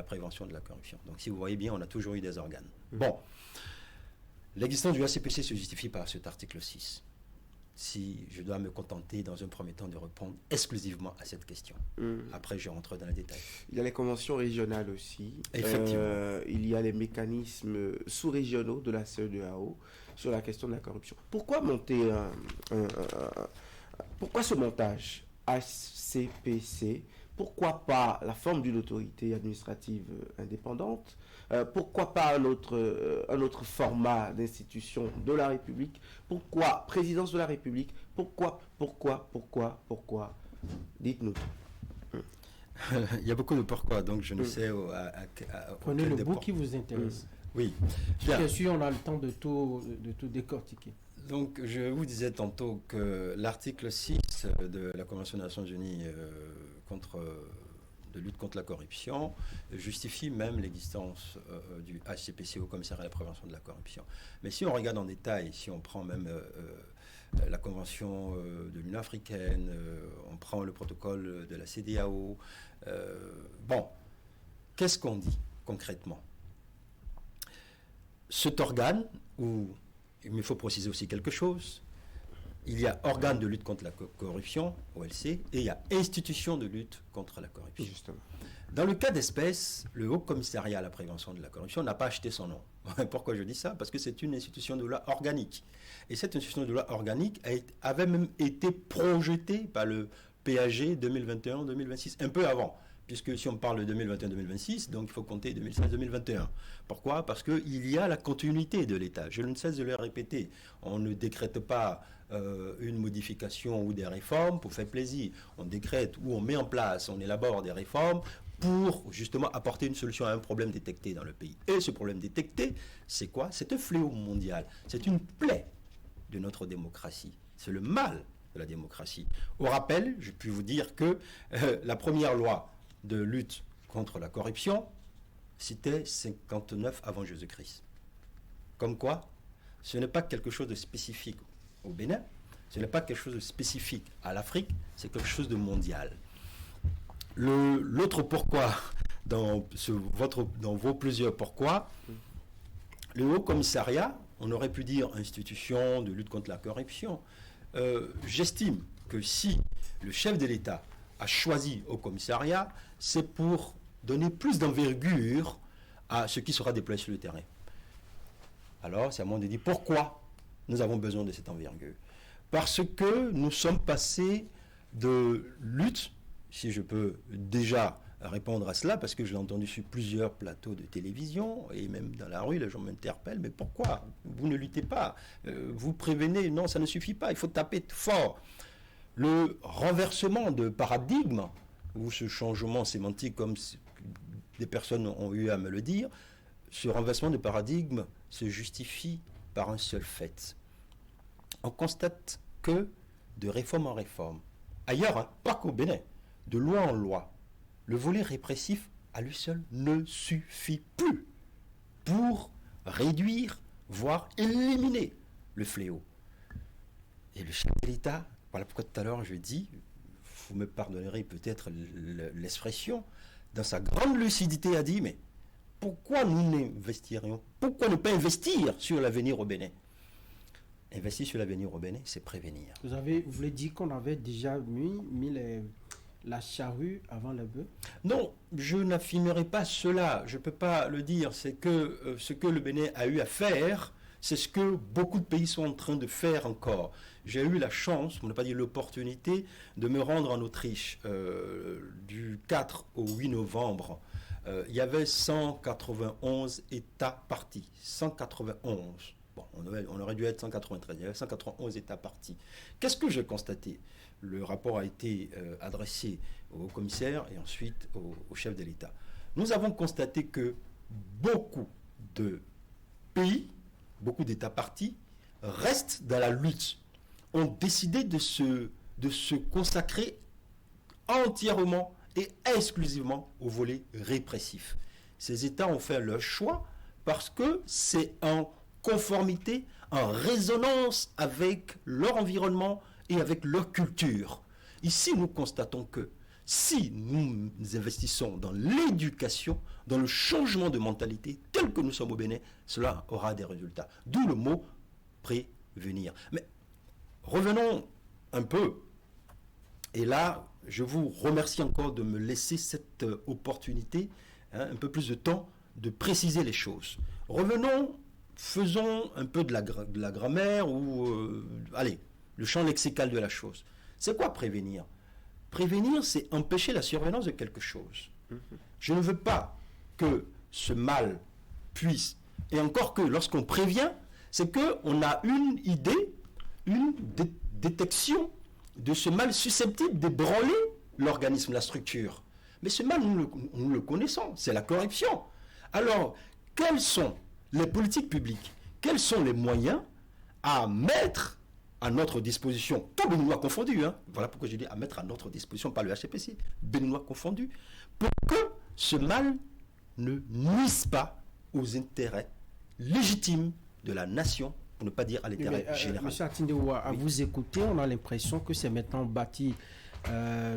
prévention de la corruption. Donc si vous voyez bien, on a toujours eu des organes. Bon, l'existence du ACPC se justifie par cet article 6. Si je dois me contenter dans un premier temps de répondre exclusivement à cette question. Après, je rentre dans les détails. Il y a les conventions régionales aussi. Effectivement. Il y a les mécanismes sous-régionaux de la CEDEAO sur la question de la corruption. Pourquoi monter pourquoi ce montage ACPC? Pourquoi pas la forme d'une autorité administrative indépendante? Pourquoi pas un autre format d'institution de la République? Pourquoi présidence de la République? Pourquoi? Dites-nous. Il y a beaucoup de pourquoi, donc je ne sais Prenez le bout qui vous intéresse. Oui. Bien sûr, on a le temps de tout décortiquer. Donc, je vous disais tantôt que l'article 6 de la Convention des Nations Unies de lutte contre la corruption justifie même l'existence du HCPC, au Commissariat à la prévention de la corruption. Mais si on regarde en détail, si on prend même la Convention de l'Union africaine, on prend le protocole de la CEDEAO, bon, qu'est-ce qu'on dit concrètement? Cet organe, où il me faut préciser aussi quelque chose, il y a organe de lutte contre la corruption, OLC, et il y a institution de lutte contre la corruption. Justement. Dans le cas d'espèce, le Haut Commissariat à la prévention de la corruption n'a pas acheté son nom. Pourquoi je dis ça? Parce que c'est une institution de loi organique. Et cette institution de loi organique avait même été projetée par le PAG 2021-2026, un peu avant. Puisque si on parle de 2021-2026, donc il faut compter 2016-2021. Pourquoi? Parce qu'il y a la continuité de l'État. Je ne cesse de le répéter. On ne décrète pas une modification ou des réformes pour faire plaisir. On décrète ou on met en place, on élabore des réformes pour justement apporter une solution à un problème détecté dans le pays. Et ce problème détecté, c'est quoi? C'est un fléau mondial. C'est une plaie de notre démocratie. C'est le mal de la démocratie. Au rappel, je puis vous dire que la première loi de lutte contre la corruption, c'était 59 avant Jésus-Christ. Comme quoi, ce n'est pas quelque chose de spécifique au Bénin, ce n'est pas quelque chose de spécifique à l'Afrique, c'est quelque chose de mondial. L'autre pourquoi, dans vos plusieurs pourquoi, le Haut Commissariat, on aurait pu dire institution de lutte contre la corruption, j'estime que si le chef de l'État a choisi au commissariat, c'est pour donner plus d'envergure à ce qui sera déployé sur le terrain. Alors, c'est à moi de dire pourquoi nous avons besoin de cette envergure. Parce que nous sommes passés de lutte, si je peux déjà répondre à cela, parce que je l'ai entendu sur plusieurs plateaux de télévision, et même dans la rue, les gens m'interpellent, mais pourquoi vous ne luttez pas? Vous prévenez? Non, ça ne suffit pas, il faut taper fort. Le renversement de paradigme, ou ce changement sémantique, comme des personnes ont eu à me le dire, ce renversement de paradigme se justifie par un seul fait. On constate que de réforme en réforme, ailleurs, hein, pas qu'au Bénin, de loi en loi, le volet répressif à lui seul ne suffit plus pour réduire, voire éliminer le fléau. Et le chef de l'État, voilà pourquoi tout à l'heure je dis, vous me pardonnerez peut-être l'expression, dans sa grande lucidité a dit, mais pourquoi nous n'investirions, pourquoi ne pas investir sur l'avenir au Bénin? Investir sur l'avenir au Bénin, c'est prévenir. Vous voulez dire qu'on avait déjà mis la charrue avant le bœuf? Non, je n'affirmerai pas cela, je ne peux pas le dire, c'est que ce que le Bénin a eu à faire, c'est ce que beaucoup de pays sont en train de faire encore. J'ai eu la chance, pour ne pas dire l'opportunité, de me rendre en Autriche du 4 au 8 novembre. Il y avait 191 États partis. 191. Bon, on aurait dû être 193. Il y avait 191 États partis. Qu'est-ce que j'ai constaté? Le rapport a été adressé au commissaire et ensuite au chef de l'État. Nous avons constaté que beaucoup de pays, beaucoup d'États partis, restent dans la lutte, ont décidé de se consacrer entièrement et exclusivement au volet répressif. Ces États ont fait leur choix parce que c'est en conformité, en résonance avec leur environnement et avec leur culture. Ici, nous constatons que Si nous investissons dans l'éducation, dans le changement de mentalité, tel que nous sommes au Bénin, cela aura des résultats. D'où le mot prévenir. Mais revenons un peu. Et là, je vous remercie encore de me laisser cette opportunité, un peu plus de temps, de préciser les choses. Revenons, faisons un peu de la grammaire ou, allez, le champ lexical de la chose. C'est quoi prévenir? Prévenir, c'est empêcher la survenance de quelque chose. Je ne veux pas que ce mal puisse, et encore que lorsqu'on prévient, c'est qu'on a une idée, une détection de ce mal susceptible d'ébranler l'organisme, la structure. Mais ce mal, nous le connaissons, c'est la corruption. Alors, quelles sont les politiques publiques? Quels sont les moyens à mettre à notre disposition, tout béninois confondu, hein. Voilà pourquoi j'ai dit à mettre à notre disposition, pas le HCPC, béninois confondu, pour que ce mal ne nuise pas aux intérêts légitimes de la nation, pour ne pas dire à l'intérêt général. Monsieur Atindewa, à vous écouter, on a l'impression que c'est maintenant bâti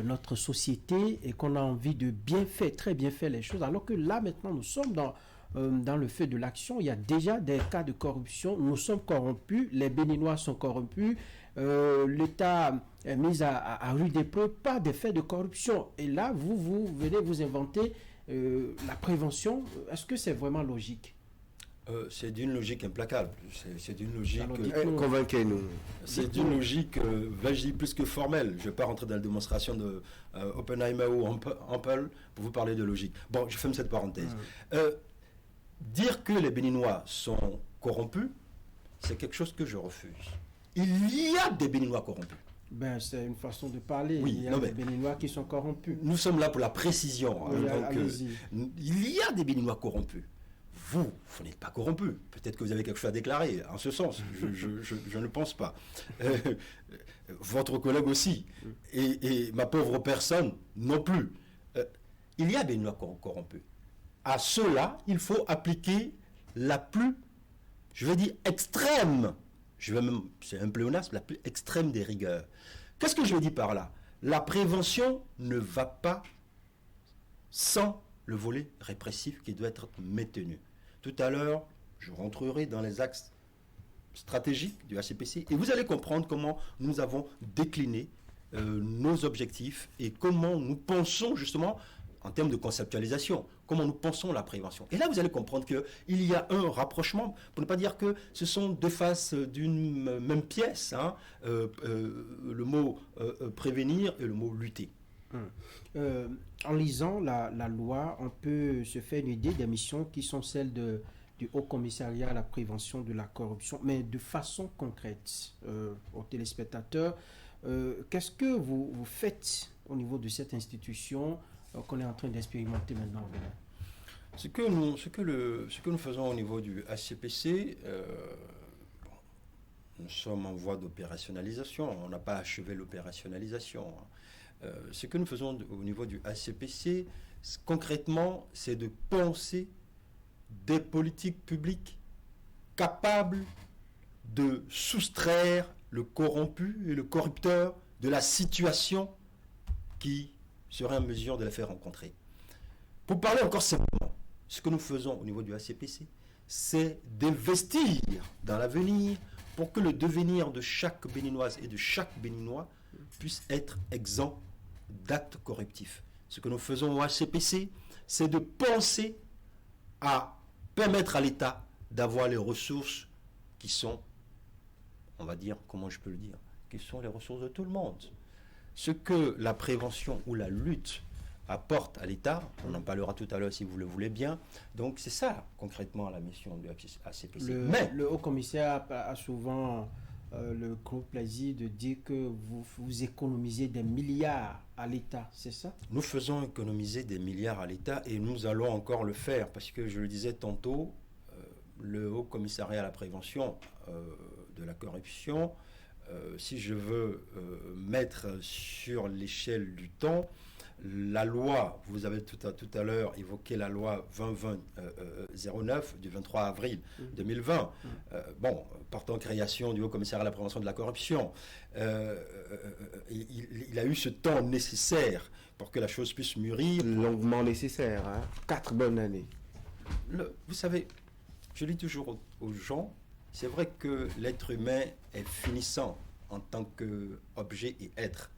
notre société et qu'on a envie de bien faire, très bien faire les choses, alors que là maintenant nous sommes dans le feu de l'action. Il y a déjà des cas de corruption, nous sommes corrompus, les Béninois sont corrompus, l'État est mis à rude épreuve par des faits de corruption. Et là, vous venez vous inventer la prévention. Est-ce que c'est vraiment logique? C'est d'une logique implacable. C'est d'une logique. Convainquez-nous. C'est d'une logique, vais-je dire, plus que formelle. Je ne vais pas rentrer dans la démonstration de Oppenheimer ou Ampel pour vous parler de logique. Bon, je ferme cette parenthèse. Dire que les Béninois sont corrompus, c'est quelque chose que je refuse. Il y a des Béninois corrompus. Ben, c'est une façon de parler. Oui, il y a des Béninois qui sont corrompus. Nous sommes là pour la précision. Oui, donc, il y a des Béninois corrompus. Vous n'êtes pas corrompu. Peut-être que vous avez quelque chose à déclarer en ce sens. Je ne pense pas. Votre collègue aussi. Et ma pauvre personne non plus. Il y a des Béninois corrompus. À ceux-là, il faut appliquer la plus, je vais dire, extrême, c'est un pléonasme, la plus extrême des rigueurs. Qu'est-ce que je veux dire par là? La prévention ne va pas sans le volet répressif qui doit être maintenu. Tout à l'heure, je rentrerai dans les axes stratégiques du HCPC et vous allez comprendre comment nous avons décliné nos objectifs et comment nous pensons justement en termes de conceptualisation, comment nous pensons la prévention. Et là, vous allez comprendre qu'il y a un rapprochement, pour ne pas dire que ce sont deux faces d'une même pièce, hein, le mot prévenir et le mot lutter. En lisant la loi, on peut se faire une idée des missions qui sont celles du Haut Commissariat à la prévention de la corruption, mais de façon concrète aux téléspectateurs. Qu'est-ce que vous faites au niveau de cette institution qu'on est en train d'expérimenter maintenant au Bénin? Ce que nous faisons au niveau du HCPC, nous sommes en voie d'opérationnalisation, on n'a pas achevé l'opérationnalisation. Ce que nous faisons au niveau du HCPC, concrètement, c'est de penser des politiques publiques capables de soustraire le corrompu et le corrupteur de la situation qui serait en mesure de les faire rencontrer. Pour parler encore simplement, ce que nous faisons au niveau du HCPC, c'est d'investir dans l'avenir pour que le devenir de chaque Béninoise et de chaque Béninois puisse être exempt d'actes corruptifs. Ce que nous faisons au HCPC, c'est de penser à permettre à l'État d'avoir les ressources qui sont, on va dire, comment je peux le dire, qui sont les ressources de tout le monde. Ce que la prévention ou la lutte apporte à l'État, on en parlera tout à l'heure si vous le voulez bien, donc c'est ça concrètement la mission du HCPC. Mais le haut-commissaire a souvent le gros plaisir de dire que vous économisez des milliards à l'État, c'est ça? Nous faisons économiser des milliards à l'État et nous allons encore le faire parce que je le disais tantôt, le Haut-Commissariat à la prévention de la corruption, si je veux mettre sur l'échelle du temps, La loi, vous avez tout à l'heure évoqué la loi 2020-09 du 23 avril 2020, portant création du Haut Commissariat à la prévention de la corruption. Il a eu ce temps nécessaire pour que la chose puisse mûrir. Longuement nécessaire, hein. 4 bonnes années. Vous savez, je dis toujours aux gens, c'est vrai que l'être humain est finissant en tant qu'objet et être.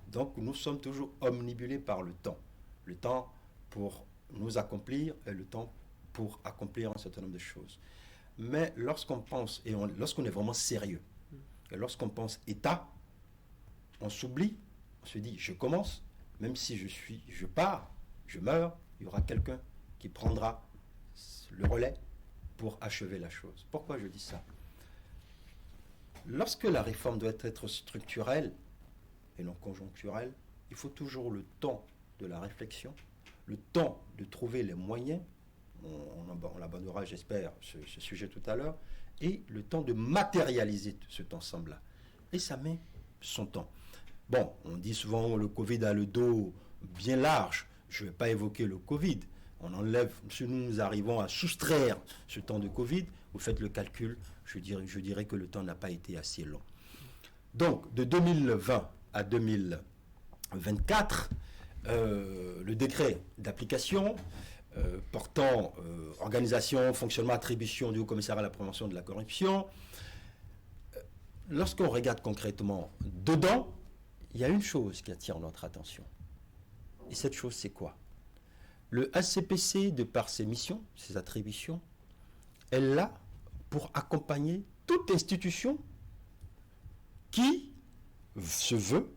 Donc nous sommes toujours omnibulés par le temps. Le temps pour nous accomplir et le temps pour accomplir un certain nombre de choses. Mais lorsqu'on pense, et lorsqu'on est vraiment sérieux, et lorsqu'on pense État, on s'oublie, on se dit, je commence, même si je pars, je meurs, il y aura quelqu'un qui prendra le relais pour achever la chose. Pourquoi je dis ça? Lorsque la réforme doit être structurelle et non conjoncturelle, il faut toujours le temps de la réflexion, le temps de trouver les moyens, on abordera, j'espère, ce sujet tout à l'heure, et le temps de matérialiser cet ensemble-là. Et ça met son temps. Bon, on dit souvent le Covid a le dos bien large. Je ne vais pas évoquer le Covid. On enlève, si nous arrivons à soustraire ce temps de Covid, vous faites le calcul, je dirais que le temps n'a pas été assez long. Donc, de 2020 à 2024, le décret d'application portant organisation, fonctionnement, attribution du Haut Commissariat à la prévention de la corruption, lorsqu'on regarde concrètement dedans, il y a une chose qui attire notre attention. Et cette chose, c'est quoi? Le HCPC, de par ses missions, ses attributions, est là pour accompagner toute institution qui se veut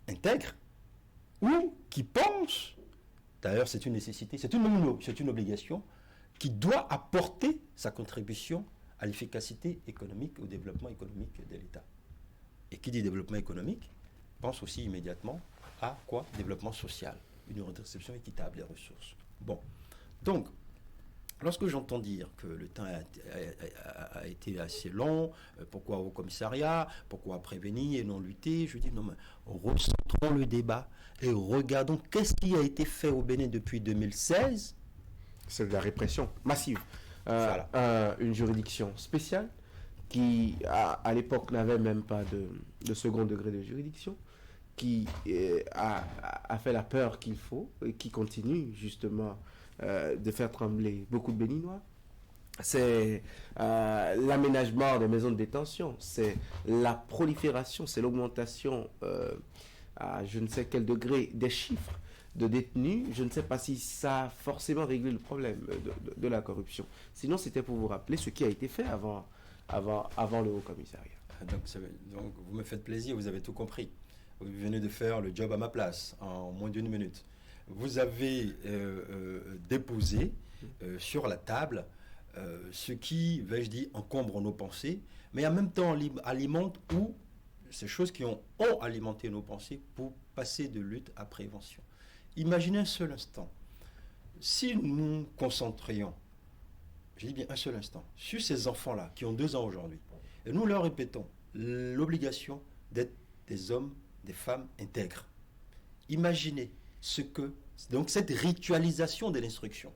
intègre ou qui pense, d'ailleurs c'est une nécessité, c'est une obligation, qui doit apporter sa contribution à l'efficacité économique, au développement économique de l'État. Et qui dit développement économique, pense aussi immédiatement à quoi? Développement social, une redistribution équitable des ressources. Bon, donc, lorsque j'entends dire que le temps a été assez long, pourquoi au commissariat, pourquoi prévenir et non lutter, je dis non, mais recentrons le débat et regardons qu'est-ce qui a été fait au Bénin depuis 2016. C'est de la répression massive. Voilà. Une juridiction spéciale qui, à l'époque, n'avait même pas de second degré de juridiction, qui a fait la peur qu'il faut et qui continue justement de faire trembler beaucoup de Béninois. C'est l'aménagement des maisons de détention, c'est la prolifération, c'est l'augmentation à je ne sais quel degré des chiffres de détenus. Je ne sais pas si ça a forcément réglé le problème de la corruption. Sinon, c'était pour vous rappeler ce qui a été fait avant le Haut Commissariat. Donc, vous me faites plaisir, vous avez tout compris. Vous venez de faire le job à ma place en moins d'1 minute. Vous avez déposé sur la table ce qui, vais-je dire, encombre nos pensées, mais en même temps alimente ou ces choses qui ont alimenté nos pensées pour passer de lutte à prévention. Imaginez un seul instant, si nous concentrions, je dis bien un seul instant, sur ces enfants-là qui ont 2 ans aujourd'hui, et nous leur répétons l'obligation d'être des hommes, des femmes intègres. Imaginez donc cette ritualisation de l'instruction,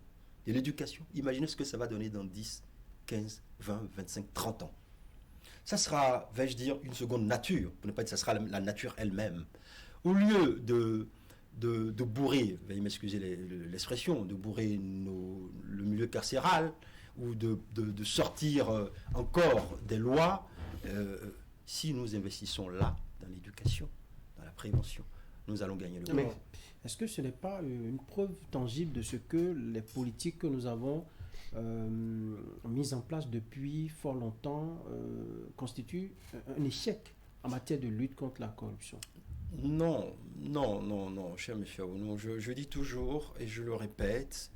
de l'éducation, imaginez ce que ça va donner dans 10, 15, 20, 25, 30 ans. Ça sera, vais-je dire, une seconde nature, pour ne pas dire ça sera la nature elle-même. Au lieu de bourrer, veuillez m'excuser l'expression, de bourrer le milieu carcéral, ou de sortir encore des lois, si nous investissons là, dans l'éducation, dans la prévention, nous allons gagner le monde. Est-ce que ce n'est pas une preuve tangible de ce que les politiques que nous avons mises en place depuis fort longtemps constituent un échec en matière de lutte contre la corruption? Non, cher monsieur Aounou, je dis toujours, et je le répète,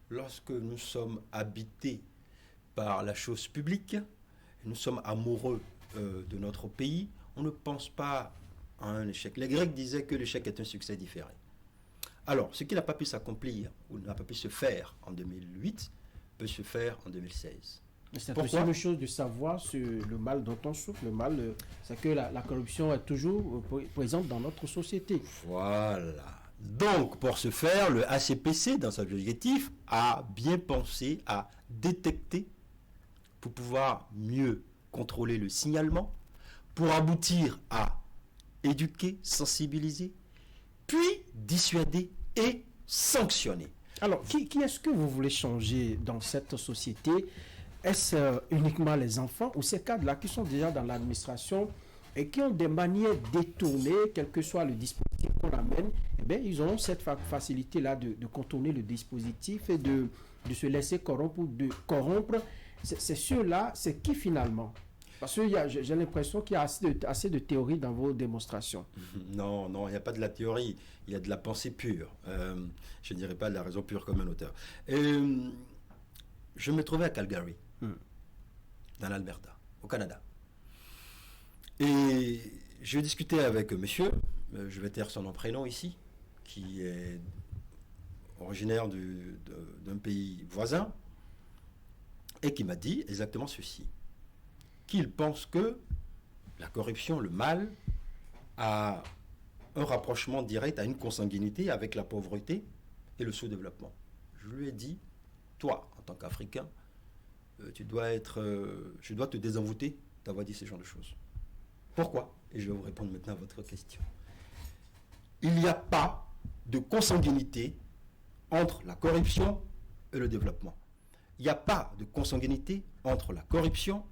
lorsque nous sommes habités par la chose publique, nous sommes amoureux de notre pays, on ne pense pas à un échec. Les Grecs disaient que l'échec est un succès différé. Alors, ce qui n'a pas pu s'accomplir ou n'a pas pu se faire en 2008 peut se faire en 2016. C'est aussi une chose de savoir le mal dont on souffre. Le mal, c'est que la corruption est toujours présente dans notre société. Voilà. Donc, pour ce faire, le HCPC, dans son objectif, a bien pensé à détecter pour pouvoir mieux contrôler le signalement, pour aboutir à éduquer, sensibiliser, puis dissuader et sanctionner. Alors, qui est-ce que vous voulez changer dans cette société? Est-ce uniquement les enfants ou ces cadres-là qui sont déjà dans l'administration et qui ont des manières détournées, quel que soit le dispositif qu'on amène, eh bien, ils ont cette facilité-là de contourner le dispositif et de se laisser corrompre ou de corrompre. C'est ceux-là, c'est qui finalement? Parce que j'ai l'impression qu'il y a assez de théorie dans vos démonstrations. Non, il n'y a pas de la théorie, il y a de la pensée pure. Je ne dirais pas de la raison pure comme un auteur. Je me trouvais à Calgary, dans l'Alberta, au Canada. Et je discutais avec un monsieur, je vais taire son nom prénom ici, qui est originaire d'un pays voisin, et qui m'a dit exactement ceci, qu'il pense que la corruption, le mal, a un rapprochement direct, à une consanguinité avec la pauvreté et le sous-développement. Je lui ai dit, toi, en tant qu'Africain, je dois te désenvoûter d'avoir dit ce genre de choses. Pourquoi? Et je vais vous répondre maintenant à votre question. Il n'y a pas de consanguinité entre la corruption et le développement. Il n'y a pas de consanguinité entre la corruption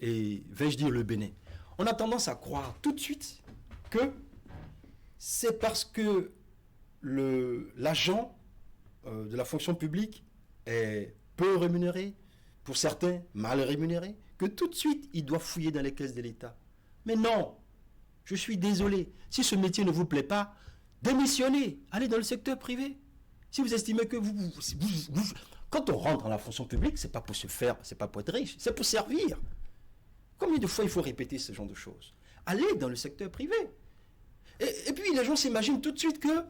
et, vais-je dire, le Bénin. On a tendance à croire tout de suite que c'est parce que l'agent de la fonction publique est peu rémunéré, pour certains mal rémunéré, que tout de suite il doit fouiller dans les caisses de l'État. Mais non, je suis désolé. Si ce métier ne vous plaît pas, démissionnez, allez dans le secteur privé. Si vous estimez que quand on rentre dans la fonction publique, c'est pas pour se faire, c'est pas pour être riche, c'est pour servir. Combien de fois il faut répéter ce genre de choses? Allez dans le secteur privé. Et puis les gens s'imaginent tout de suite que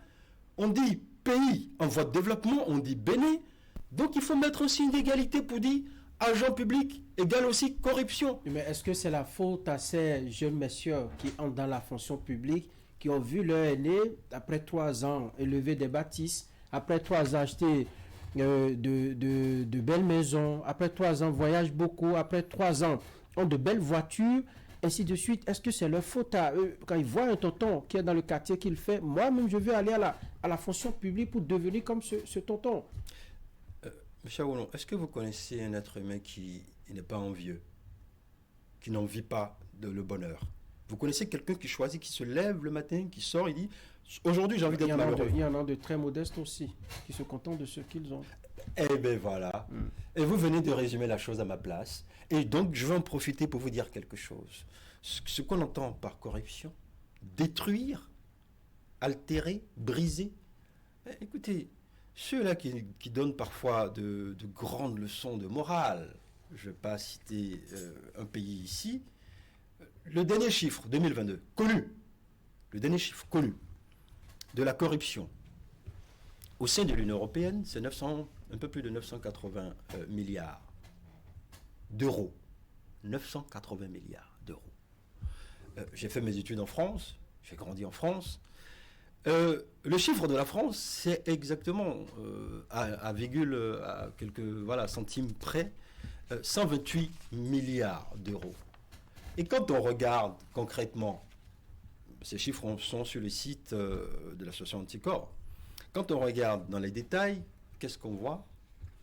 on dit pays en voie de développement, on dit Bénin. Donc il faut mettre un signe d'égalité pour dire agent public égale aussi corruption. Mais est-ce que c'est la faute à ces jeunes messieurs qui entrent dans la fonction publique, qui ont vu leur aîné, après 3 ans, élever des bâtisses, après 3 ans, acheter de belles maisons, après 3 ans, voyagent beaucoup, après 3 ans, ont de belles voitures, ainsi de suite? Est-ce que c'est leur faute à eux? Quand ils voient un tonton qui est dans le quartier qu'il fait, moi-même, je veux aller à la fonction publique pour devenir comme ce tonton. Monsieur Aoulon, est-ce que vous connaissez un être humain qui n'est pas envieux, qui n'envie pas le bonheur? Vous connaissez quelqu'un qui choisit, qui se lève le matin, qui sort et dit « Aujourd'hui, j'ai envie d'être malheureux ». Il y en a de très modestes aussi, qui se contentent de ce qu'ils ont. Eh bien voilà. Et vous venez de résumer la chose à ma place. Et donc, je vais en profiter pour vous dire quelque chose. Ce qu'on entend par corruption, détruire, altérer, briser. Écoutez, ceux-là qui donnent parfois de grandes leçons de morale, je ne vais pas citer un pays ici, le dernier chiffre, 2022, connu, le dernier chiffre connu de la corruption au sein de l'Union européenne, c'est un peu plus de 980 milliards d'euros. 980 milliards d'euros. J'ai fait mes études en France, j'ai grandi en France. Le chiffre de la France, c'est exactement à quelques centimes près, 128 milliards d'euros. Et quand on regarde concrètement, ces chiffres sont sur le site de l'association Anticor, quand on regarde dans les détails, qu'est-ce qu'on voit?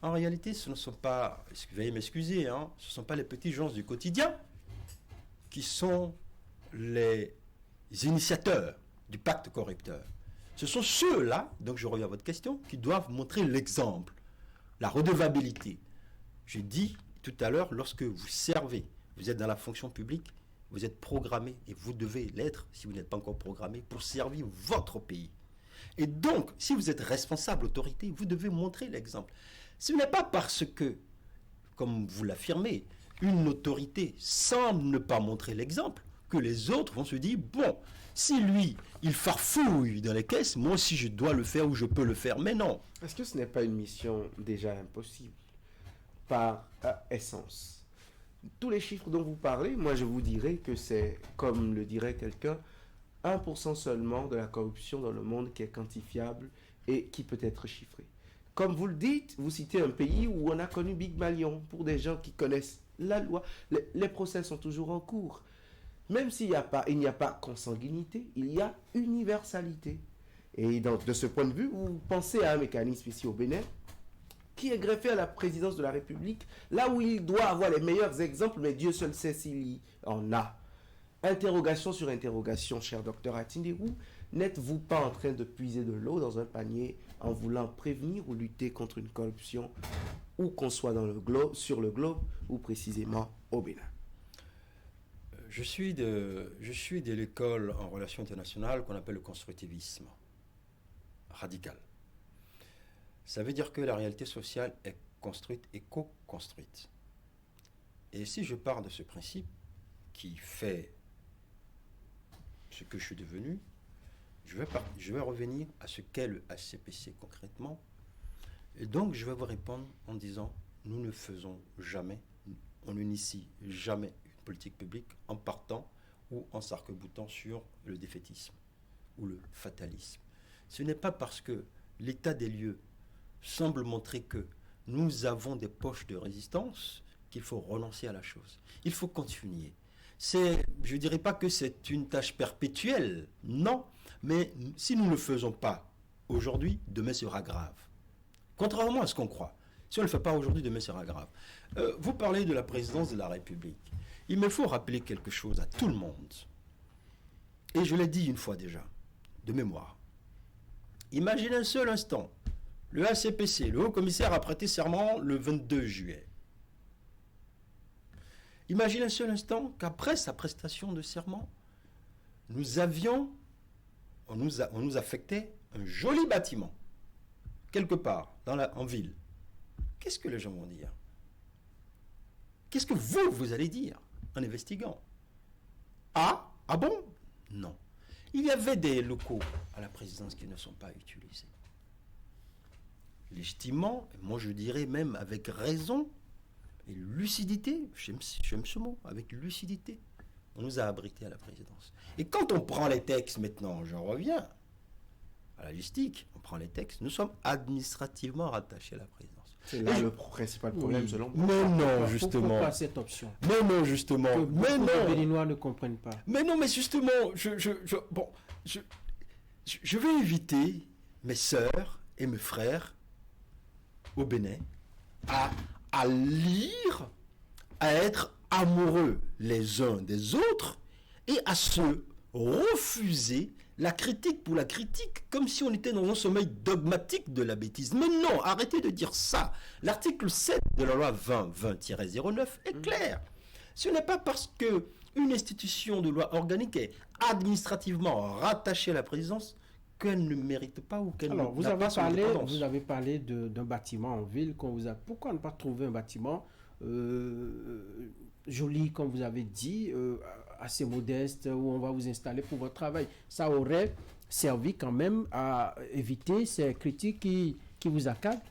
En réalité, ce ne sont pas, veuillez m'excuser, ce ne sont pas les petits gens du quotidien qui sont les initiateurs du pacte corrupteur. Ce sont ceux-là, donc je reviens à votre question, qui doivent montrer l'exemple, la redevabilité. J'ai dit tout à l'heure, lorsque vous servez, vous êtes dans la fonction publique, vous êtes programmé, et vous devez l'être, si vous n'êtes pas encore programmé, pour servir votre pays. Et donc, si vous êtes responsable, autorité, vous devez montrer l'exemple. Ce n'est pas parce que, comme vous l'affirmez, une autorité semble ne pas montrer l'exemple que les autres vont se dire, bon, si lui, il farfouille dans les caisses, moi aussi je dois le faire ou je peux le faire, mais non. Est-ce que ce n'est pas une mission déjà impossible par essence? Tous les chiffres dont vous parlez, moi je vous dirais que c'est, comme le dirait quelqu'un, 1% seulement de la corruption dans le monde qui est quantifiable et qui peut être chiffré. Comme vous le dites, vous citez un pays où on a connu Big Malion. Pour des gens qui connaissent la loi, les procès sont toujours en cours. Même s'il n'y a pas consanguinité, il y a universalité. Et de ce point de vue, vous pensez à un mécanisme ici au Bénin qui est greffé à la présidence de la République, là où il doit avoir les meilleurs exemples, mais Dieu seul sait s'il y en a. Interrogation sur interrogation, cher docteur Atindirou, n'êtes-vous pas en train de puiser de l'eau dans un panier en voulant prévenir ou lutter contre une corruption, où qu'on soit sur le globe ou précisément au Bénin? Je suis de l'école en relations internationales qu'on appelle le constructivisme radical. Ça veut dire que la réalité sociale est construite et co-construite. Et si je pars de ce principe qui fait ce que je suis devenu, je vais revenir à ce qu'est le HCPC concrètement. Et donc, je vais vous répondre en disant, nous ne faisons jamais, on n'initie jamais une politique publique en partant ou en s'arc-boutant sur le défaitisme ou le fatalisme. Ce n'est pas parce que l'état des lieux semble montrer que nous avons des poches de résistance qu'il faut renoncer à la chose. Il faut continuer. Je ne dirais pas que c'est une tâche perpétuelle, non, mais si nous ne le faisons pas aujourd'hui, demain sera grave. Contrairement à ce qu'on croit. Si on ne le fait pas aujourd'hui, demain sera grave. Vous parlez de la présidence de la République. Il me faut rappeler quelque chose à tout le monde. Et je l'ai dit une fois déjà, de mémoire. Imaginez un seul instant, le HCPC, le haut-commissaire, a prêté serment le 22 juillet. Imaginez un seul instant qu'après sa prestation de serment, on nous affectait un joli bâtiment, quelque part, en ville. Qu'est-ce que les gens vont dire? Qu'est-ce que vous allez dire en investiguant? Ah bon? Non. Il y avait des locaux à la présidence qui ne sont pas utilisés. Légitimement, moi je dirais même avec raison et lucidité, j'aime ce mot, avec lucidité, on nous a abrités à la présidence. Et quand on prend les textes maintenant, j'en reviens à la logistique, on prend les textes, nous sommes administrativement rattachés à la présidence. C'est là le principal problème, selon moi. Mais non, justement. Pourquoi pas cette option? Mais non, justement. Que Mais beaucoup non. de Béninois ne comprennent pas. Mais non, mais justement, je vais inviter mes sœurs et mes frères au Bénin à lire, à être amoureux les uns des autres et à se refuser la critique pour la critique, comme si on était dans un sommeil dogmatique de la bêtise. Mais non, arrêtez de dire ça. L'article 7 de la loi 2020-09 est clair. Ce n'est pas parce que une institution de loi organique est administrativement rattachée à la présidence qu'elle ne mérite pas ou qu'elle Alors, n'a pas son indépendance. vous avez parlé d'un bâtiment en ville qu'on vous a. Pourquoi ne pas trouver un bâtiment joli, comme vous avez dit, assez modeste, où on va vous installer pour votre travail? Ça aurait servi quand même à éviter ces critiques qui vous accablent,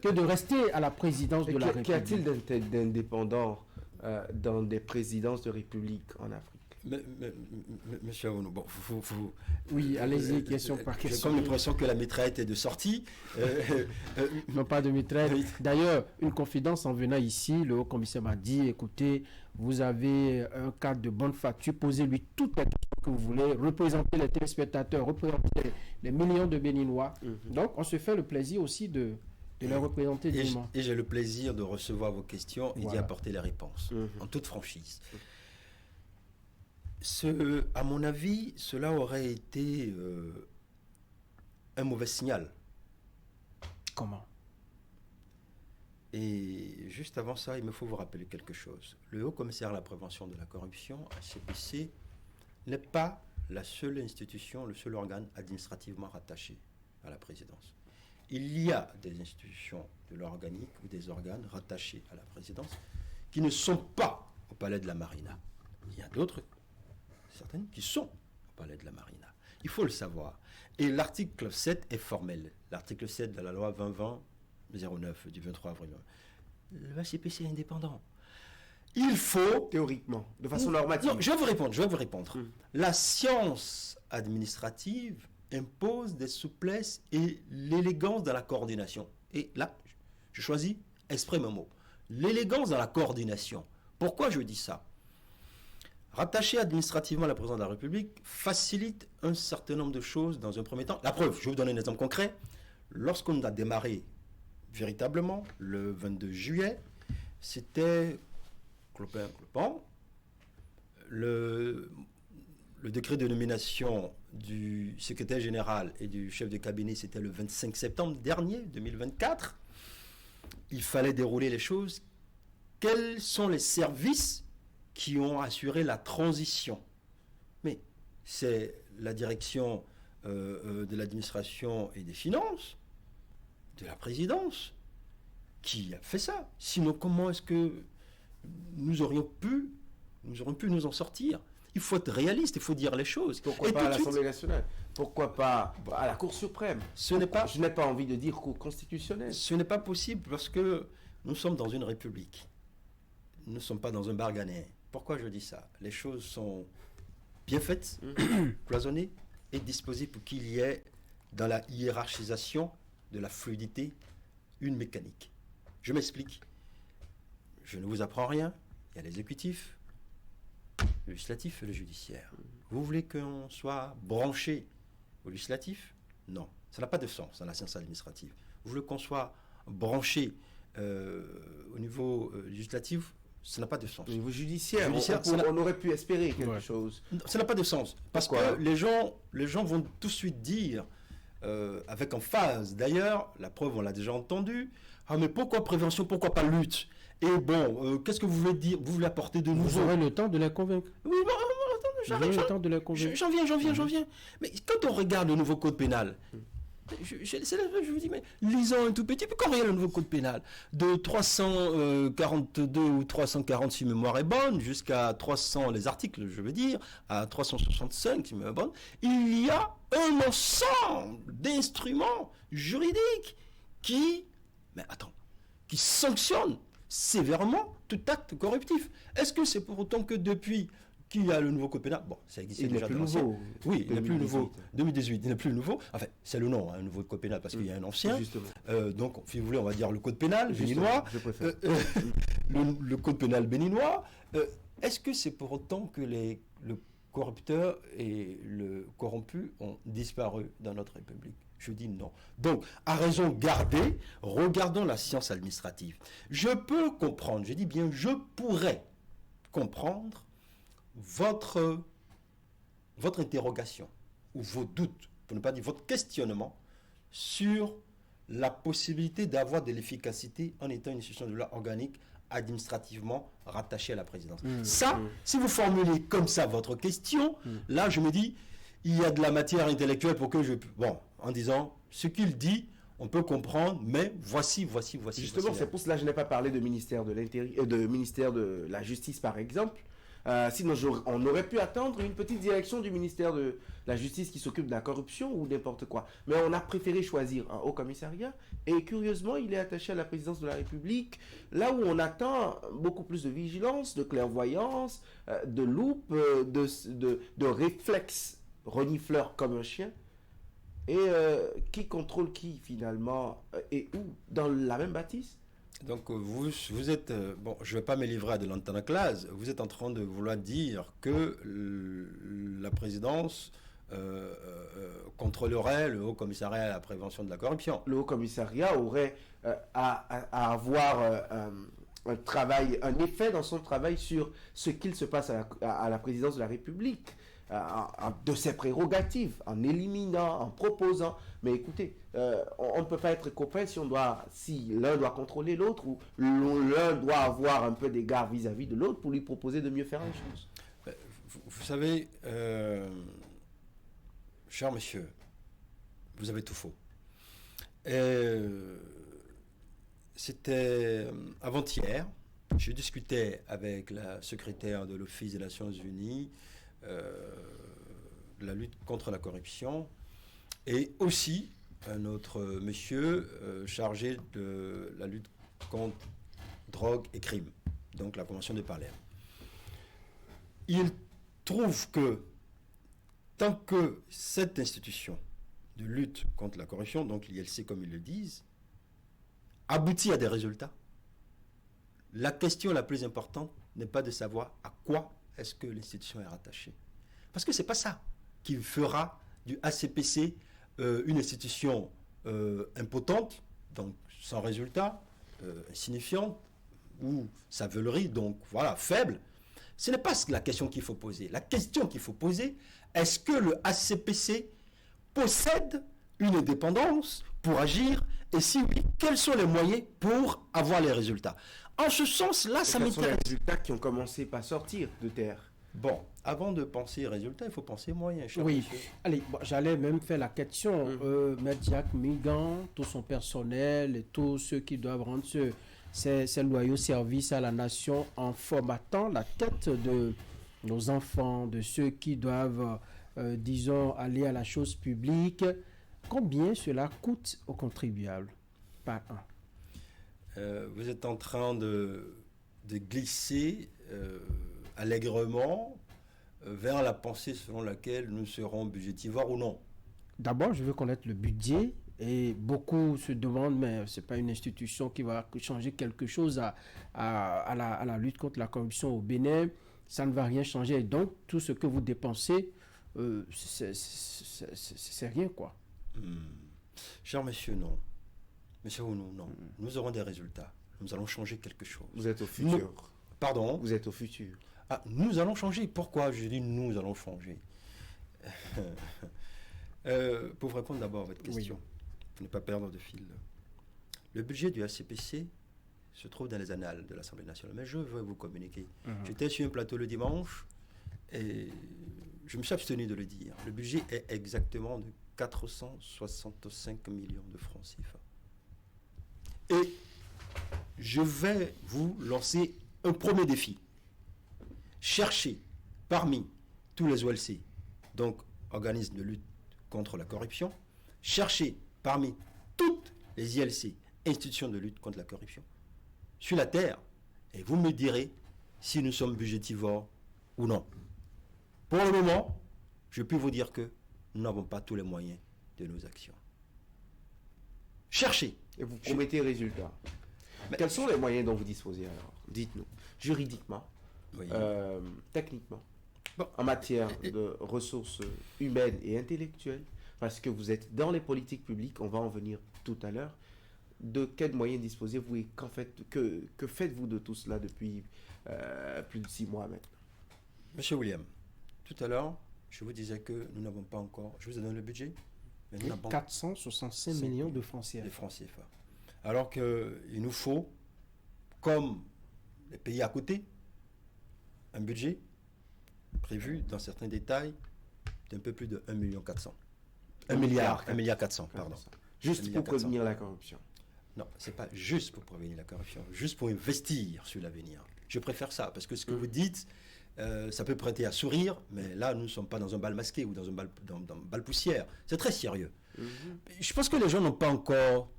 que de rester à la présidence de la République. Qu'y a-t-il d'indépendant dans des présidences de République en Afrique? Monsieur Aounou, bon, oui, allez-y, question par j'ai question. comme l'impression que la mitraillette est de sortie. Non, pas de mitraille. D'ailleurs, une confidence en venant ici, le haut-commissaire m'a dit, écoutez, vous avez un cadre de bonne facture, posez-lui toutes les questions que vous voulez, représentez les téléspectateurs, représentez les millions de Béninois. Donc, on se fait le plaisir aussi de les représenter dignement. Et j'ai le plaisir de recevoir vos questions et d'y Voilà. apporter les réponses, en toute franchise. À mon avis, cela aurait été un mauvais signal. Comment? Et juste avant ça, il me faut vous rappeler quelque chose. Le Haut-Commissaire à la prévention de la corruption, HCPC, n'est pas la seule institution, le seul organe administrativement rattaché à la présidence. Il y a des institutions de l'organique ou des organes rattachés à la présidence qui ne sont pas au palais de la Marina. Il y a d'autres, certaines, qui sont au palais de la Marina. Il faut le savoir. Et l'article 7 est formel. L'article 7 de la loi 2020-09 du 23 avril. Le HCPC est indépendant. Il faut... Théoriquement, de façon normative. Non, je vais vous répondre. La science administrative impose des souplesses et l'élégance dans la coordination. Et là, je choisis exprès mon mot. L'élégance dans la coordination. Pourquoi je dis ça? Rattacher administrativement à la présidence de la République facilite un certain nombre de choses dans un premier temps. La preuve, je vais vous donner un exemple concret. Lorsqu'on a démarré véritablement le 22 juillet, c'était clopin. Le décret de nomination du secrétaire général et du chef de cabinet, c'était le 25 septembre dernier, 2024. Il fallait dérouler les choses. Quels sont les services qui ont assuré la transition? Mais c'est la direction de l'administration et des finances, de la présidence, qui a fait ça. Sinon, comment est-ce que nous aurions pu nous en sortir? Il faut être réaliste, il faut dire les choses. Pourquoi pas à l'Assemblée nationale? Pourquoi pas à la Cour suprême? Je n'ai pas envie de dire Cour constitutionnelle. Ce n'est pas possible parce que nous sommes dans une république. Nous ne sommes pas dans un barganet. Pourquoi je dis ça? Les choses sont bien faites, cloisonnées et disposées pour qu'il y ait dans la hiérarchisation de la fluidité une mécanique. Je m'explique. Je ne vous apprends rien. Il y a l'exécutif, le législatif et le judiciaire. Vous voulez qu'on soit branché au législatif? Non. Ça n'a pas de sens dans la science administrative. Vous voulez qu'on soit branché au niveau législatif? Ça n'a pas de sens. Au niveau judiciaire, on aurait pu espérer quelque chose. Ça n'a pas de sens. Parce que les gens vont tout de suite dire, avec emphase, d'ailleurs, la preuve, on l'a déjà entendu, ah mais pourquoi prévention, pourquoi pas lutte? Et bon, qu'est-ce que vous voulez dire? Vous voulez apporter de nouveau? Vous aurez le temps de les convaincre. Oui, j'en viens. Mais quand on regarde le nouveau code pénal, je vous dis, mais lisons un tout petit peu. Quand on regarde le nouveau code pénal, de 342 ou 340, si ma mémoire est bonne, jusqu'à 300, les articles, je veux dire, à 365, si ma mémoire est bonne, il y a un ensemble d'instruments juridiques qui sanctionnent sévèrement tout acte corruptif. Est-ce que c'est pour autant que depuis qu'il y a le nouveau code pénal, bon, ça existait déjà de l'ancien. Oui, il n'est plus nouveau. 2018, il n'est plus nouveau. Enfin, c'est le nom, un nouveau code pénal, parce qu'il y a un ancien. Donc, si vous voulez, on va dire le code pénal béninois. Je préfère. Le code pénal béninois. Est-ce que c'est pour autant que le corrupteur et le corrompu ont disparu dans notre République? Je dis non. Donc, à raison gardée, regardons la science administrative. Je peux comprendre, je dis bien, je pourrais comprendre votre interrogation ou vos doutes, pour ne pas dire votre questionnement, sur la possibilité d'avoir de l'efficacité en étant une institution de loi organique administrativement rattachée à la présidence. Si vous formulez comme ça votre question, là je me dis, il y a de la matière intellectuelle pour que en disant ce qu'il dit, on peut comprendre, mais voici. Justement, c'est pour cela que je n'ai pas parlé de ministère de l'Intérieur, de ministère de la Justice par exemple. Sinon, on aurait pu attendre une petite direction du ministère de la Justice qui s'occupe de la corruption ou n'importe quoi. Mais on a préféré choisir un haut commissariat et curieusement, il est attaché à la présidence de la République, là où on attend beaucoup plus de vigilance, de clairvoyance, de loupe, de réflexe renifleur comme un chien. Et qui contrôle qui finalement et où? Dans la même bâtisse? Donc vous êtes, je ne vais pas me livrer à de l'antanaclase, vous êtes en train de vouloir dire que la présidence contrôlerait le Haut Commissariat à la prévention de la corruption. Le Haut Commissariat aurait à avoir un effet dans son travail sur ce qu'il se passe à la présidence de la République, de ses prérogatives, en éliminant, en proposant. Mais écoutez, on ne peut pas être copains si l'un doit contrôler l'autre ou l'un doit avoir un peu d'égard vis-à-vis de l'autre pour lui proposer de mieux faire les choses. Vous savez, cher monsieur, vous avez tout faux. C'était avant-hier, je discutais avec la secrétaire de l'Office des Nations Unies de la lutte contre la corruption et aussi un autre monsieur chargé de la lutte contre drogue et crime. donc la Convention de Palerme. Il trouve que tant que cette institution de lutte contre la corruption, donc l'ILC comme ils le disent, aboutit à des résultats, la question la plus importante n'est pas de savoir à quoi est-ce que l'institution est rattachée. Parce que ce n'est pas ça qui fera du ACPC une institution impotente, donc sans résultat, insignifiante, ou saveulerie, donc voilà, faible. Ce n'est pas la question qu'il faut poser. La question qu'il faut poser, est-ce que le ACPC possède une indépendance pour agir? Et si oui, quels sont les moyens pour avoir les résultats? En ce sens-là, ça m'intéresse. Quels sont les résultats qui ont commencé par sortir de terre? Bon, avant de penser résultats, il faut penser moyens. Oui, monsieur. allez, bon, j'allais même faire la question. Maître Jacques Migan, tout son personnel et tous ceux qui doivent rendre ces loyaux services à la nation en formatant la tête de nos enfants, de ceux qui doivent, disons, aller à la chose publique. Combien cela coûte aux contribuables par an? Vous êtes en train de glisser allègrement vers la pensée selon laquelle nous serons budgétivores ou non. D'abord, je veux connaître le budget. Et beaucoup se demandent, mais ce n'est pas une institution qui va changer quelque chose à la lutte contre la corruption au Bénin. Ça ne va rien changer. Et donc, tout ce que vous dépensez, c'est rien, quoi. Cher monsieur, non. Monsieur Ounou, non. Nous aurons des résultats. Nous allons changer quelque chose. Vous êtes au futur. Pardon? Vous êtes au futur. Ah, nous allons changer. Pourquoi je dis nous allons changer? Pour répondre d'abord à votre question. Oui. Pour ne pas perdre de fil. Le budget du ACPC se trouve dans les annales de l'Assemblée nationale. Mais je veux vous communiquer. J'étais sur un plateau le dimanche et je me suis abstenu de le dire. Le budget est exactement de 465 millions de francs CFA. Et je vais vous lancer un premier défi. Cherchez parmi tous les OLC, donc organismes de lutte contre la corruption, cherchez parmi toutes les ILC, institutions de lutte contre la corruption, sur la terre, et vous me direz si nous sommes budgétivores ou non. Pour le moment, je peux vous dire que nous n'avons pas tous les moyens de nos actions. Cherchez. Et vous promettez résultats. Mais quels sont les moyens dont vous disposez alors? Dites-nous. Juridiquement, oui. Techniquement, bon, en matière de ressources humaines et intellectuelles, parce que vous êtes dans les politiques publiques, on va en venir tout à l'heure. De quels moyens disposez-vous et que faites-vous de tout cela depuis plus de 6 mois maintenant? Monsieur William, tout à l'heure, je vous disais que nous n'avons pas encore... Je vous ai donné le budget, mais nous n'avons 465 millions de francs CFA. De francs CFA. Alors qu'il nous faut, comme les pays à côté, un budget prévu dans certains détails d'un peu plus de 1,4 million. 1 milliard 400, pardon. Juste pour prévenir la corruption. Non, ce n'est pas juste pour prévenir la corruption, juste pour investir sur l'avenir. Je préfère ça, parce que ce que vous dites, ça peut prêter à sourire, mais là, nous ne sommes pas dans un bal masqué ou dans un bal poussière. C'est très sérieux. Je pense que les gens n'ont pas encore...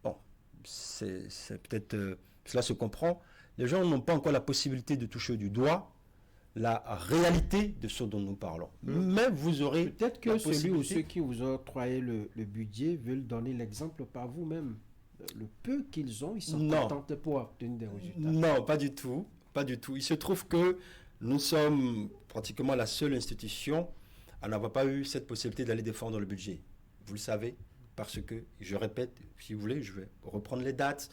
Bon, c'est peut-être... cela se comprend. Les gens n'ont pas encore la possibilité de toucher du doigt la réalité de ce dont nous parlons. Mais vous aurez... Peut-être que celui ou ceux qui vous ont octroyé le budget veulent donner l'exemple par vous-même. Le peu qu'ils ont, ils sont contents pour obtenir des résultats. Non, pas du tout. Pas du tout. Il se trouve que nous sommes pratiquement la seule institution à n'avoir pas eu cette possibilité d'aller défendre le budget. Vous le savez, parce que, je répète, si vous voulez, je vais reprendre les dates.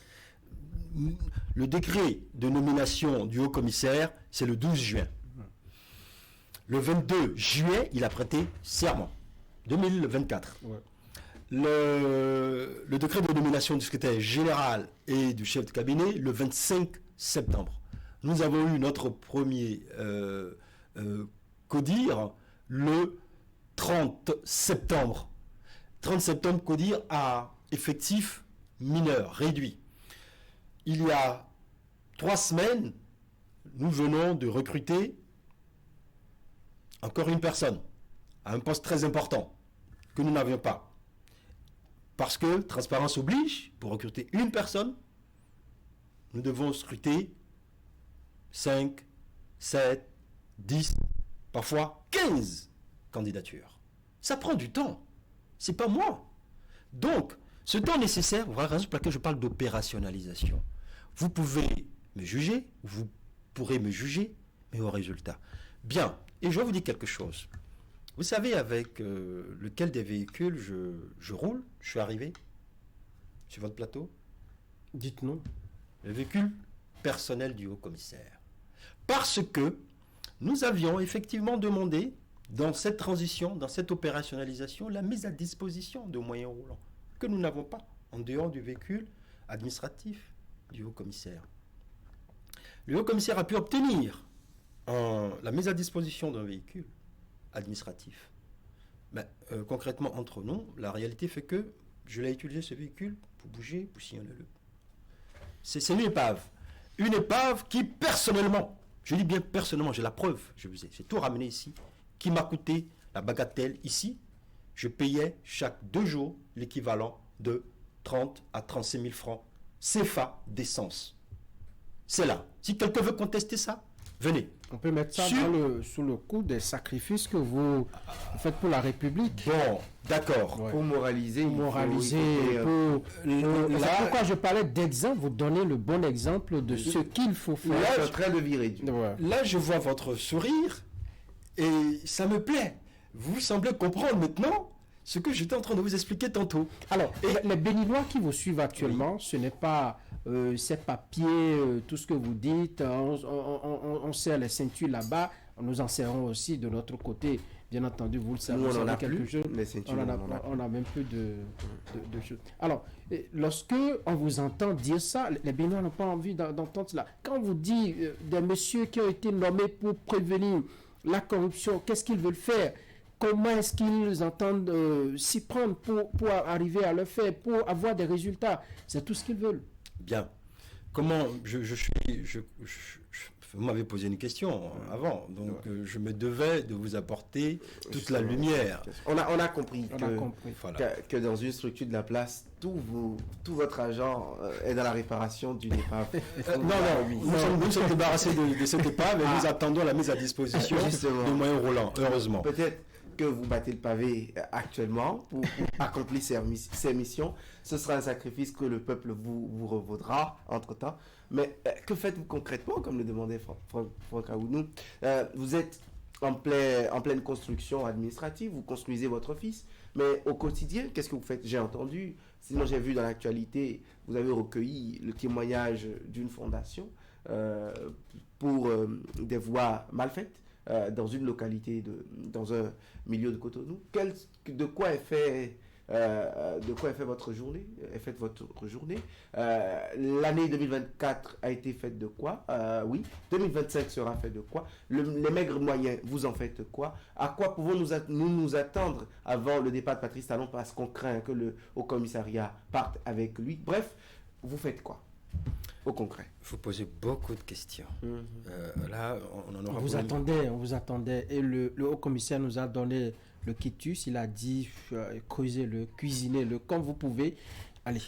Le décret de nomination du haut-commissaire, c'est le 12 juin. Le 22 juillet, il a prêté serment. 2024. Ouais. Le décret de nomination du secrétaire général et du chef de cabinet, le 25 septembre. Nous avons eu notre premier CODIR le 30 septembre. 30 septembre, CODIR à effectif mineur, réduit. Il y a 3 semaines, nous venons de recruter encore une personne à un poste très important que nous n'avions pas. Parce que, transparence oblige, pour recruter une personne, nous devons scruter 5, 7, 10, parfois 15 candidatures. Ça prend du temps. C'est pas moi. Donc, ce temps nécessaire, voilà la raison pour laquelle je parle d'opérationnalisation. Vous pouvez me juger, vous pourrez me juger, mais au résultat. Bien, et je vais vous dire quelque chose. Vous savez avec lequel des véhicules je roule, je suis arrivé sur votre plateau? Dites-nous. Le véhicule personnel du haut-commissaire. Parce que nous avions effectivement demandé, dans cette transition, dans cette opérationnalisation, la mise à disposition de moyens roulants, que nous n'avons pas, en dehors du véhicule administratif du haut-commissaire. Le haut-commissaire a pu obtenir la mise à disposition d'un véhicule administratif. Mais concrètement, entre nous, la réalité fait que je l'ai utilisé, ce véhicule, pour bouger, pour sillonner-le. C'est une épave. Une épave qui, personnellement, je dis bien personnellement, j'ai la preuve, j'ai tout ramené ici, qui m'a coûté la bagatelle ici. Je payais chaque 2 jours l'équivalent de 30 à 35 000 francs CFA d'essence. C'est là. Si quelqu'un veut contester ça, venez. On peut mettre ça sous le coup des sacrifices que vous faites pour la République. Bon, d'accord. Ouais. Pour moraliser. C'est pourquoi je parlais d'exemple, vous donnez le bon exemple de ce qu'il faut faire. Là, je suis en train de virer Dieu. Ouais. Là, je vois votre sourire et ça me plaît. Vous semblez comprendre maintenant ce que j'étais en train de vous expliquer tantôt. Alors, les Béninois qui vous suivent actuellement, ce n'est pas ces papiers, tout ce que vous dites, on serre les ceintures là-bas, nous en serrons aussi de notre côté. Bien entendu, vous le savez, Nous, on en a quelque plus, chose. les ceintures, On a même plus de choses. Alors, lorsque on vous entend dire ça, les Béninois n'ont pas envie d'entendre cela. Quand on vous dit des messieurs qui ont été nommés pour prévenir la corruption, qu'est-ce qu'ils veulent faire? Comment est-ce qu'ils entendent s'y prendre pour arriver à le faire, pour avoir des résultats? C'est tout ce qu'ils veulent. Bien. Comment vous m'avez posé une question avant, donc je me devais de vous apporter toute la lumière. On a compris, Voilà. que dans une structure de la place, tout votre argent est dans la réparation d'une épave. Nous sommes débarrassés de cette épave et nous attendons la mise à disposition de moyens roulants, heureusement. Peut-être que vous battez le pavé actuellement pour accomplir ces missions. Ce sera un sacrifice que le peuple vous revaudra entre-temps. Mais que faites-vous concrètement, comme le demandait Franck Aounou? Vous êtes en pleine construction administrative, vous construisez votre office, mais au quotidien, qu'est-ce que vous faites? J'ai entendu, sinon j'ai vu dans l'actualité, vous avez recueilli le témoignage d'une fondation pour des voies mal faites. Dans une localité, dans un milieu de Cotonou. De quoi est fait votre journée? L'année 2024 a été faite de quoi? Oui. 2025 sera fait de quoi? Les maigres moyens, vous en faites quoi? À quoi pouvons-nous nous attendre avant le départ de Patrice Talon, parce qu'on craint que le Haut-Commissariat parte avec lui? Bref, vous faites quoi au concret? Vous posez beaucoup de questions. Là, on en aura. On vous attendait. Et le haut-commissaire nous a donné le quitus. Il a dit creusez-le, cuisinez-le comme vous pouvez. Allez.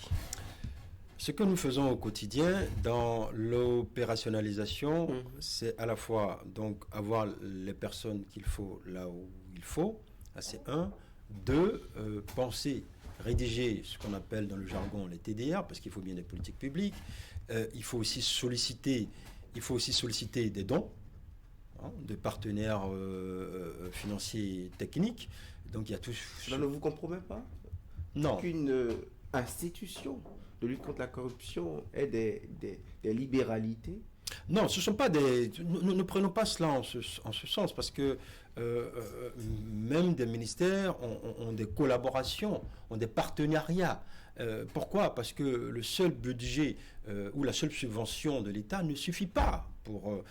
Ce que nous faisons au quotidien dans l'opérationnalisation, c'est à la fois donc avoir les personnes qu'il faut là où il faut. Ça, c'est un. 2, penser, rédiger ce qu'on appelle dans le jargon les TDR, parce qu'il faut bien des politiques publiques. Il faut aussi solliciter des dons de partenaires financiers et techniques. Donc il y a tout. Cela ne vous compromet pas? Non. Qu'une institution de lutte contre la corruption ait des libéralités? Non, ce sont pas des. Nous ne prenons pas cela en ce sens, parce que même des ministères ont des collaborations, ont des partenariats. Pourquoi? Parce que le seul budget ou la seule subvention de l'État ne suffit pas pour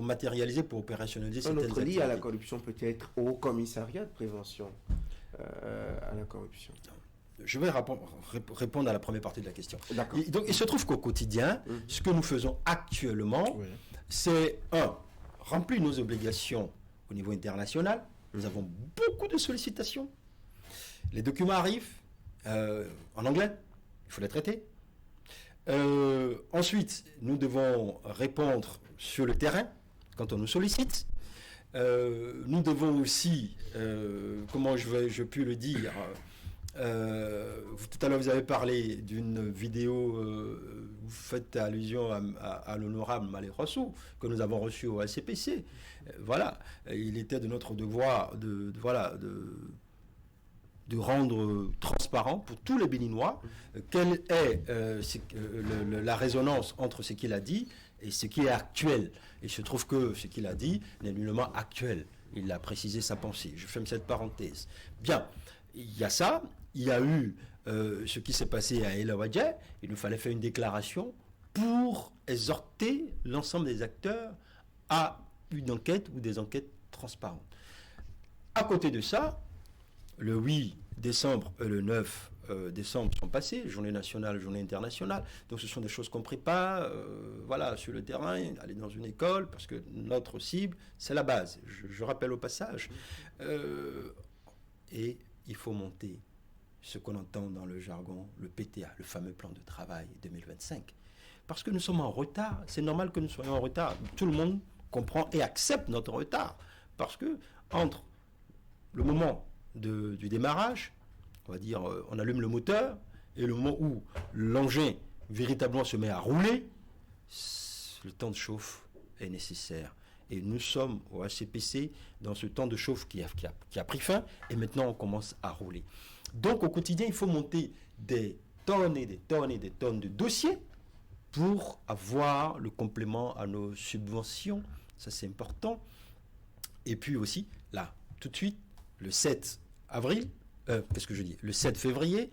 matérialiser, pour opérationnaliser certaines activités. Un autre lié à la corruption peut être au commissariat de prévention à la corruption. Je vais répondre à la première partie de la question. D'accord. Donc, il se trouve qu'au quotidien, ce que nous faisons actuellement, c'est remplir nos obligations au niveau international. Nous avons beaucoup de sollicitations. Les documents arrivent en anglais, il faut les traiter. Ensuite, nous devons répondre sur le terrain, quand on nous sollicite. Nous devons aussi, comment je puis le dire, tout à l'heure vous avez parlé d'une vidéo, vous faites allusion à l'honorable Malé Rossou, que nous avons reçu au ACPC. Voilà, il était de notre devoir de rendre transparent pour tous les Béninois quelle est la résonance entre ce qu'il a dit et ce qui est actuel. Et il se trouve que ce qu'il a dit n'est nullement actuel. Il a précisé sa pensée. Je ferme cette parenthèse. Bien, il y a ça. Il y a eu ce qui s'est passé à El Awadja. Il nous fallait faire une déclaration pour exhorter l'ensemble des acteurs à une enquête ou des enquêtes transparentes. À côté de ça, le 8 décembre et le 9 décembre sont passés, journée nationale, journée internationale. Donc ce sont des choses qu'on prépare, sur le terrain, aller dans une école, parce que notre cible, c'est la base. Je rappelle au passage. Et il faut monter ce qu'on entend dans le jargon, le PTA, le fameux plan de travail 2025. Parce que nous sommes en retard. C'est normal que nous soyons en retard. Tout le monde comprend et accepte notre retard. Parce que entre le moment du démarrage, on va dire, on allume le moteur, et le moment où l'engin véritablement se met à rouler, le temps de chauffe est nécessaire. Et nous sommes au HCPC dans ce temps de chauffe qui a pris fin, et maintenant on commence à rouler. Donc au quotidien, il faut monter des tonnes et des tonnes et des tonnes de dossiers pour avoir le complément à nos subventions. Ça, c'est important. Et puis aussi, là, tout de suite, le 7 avril, le 7 février,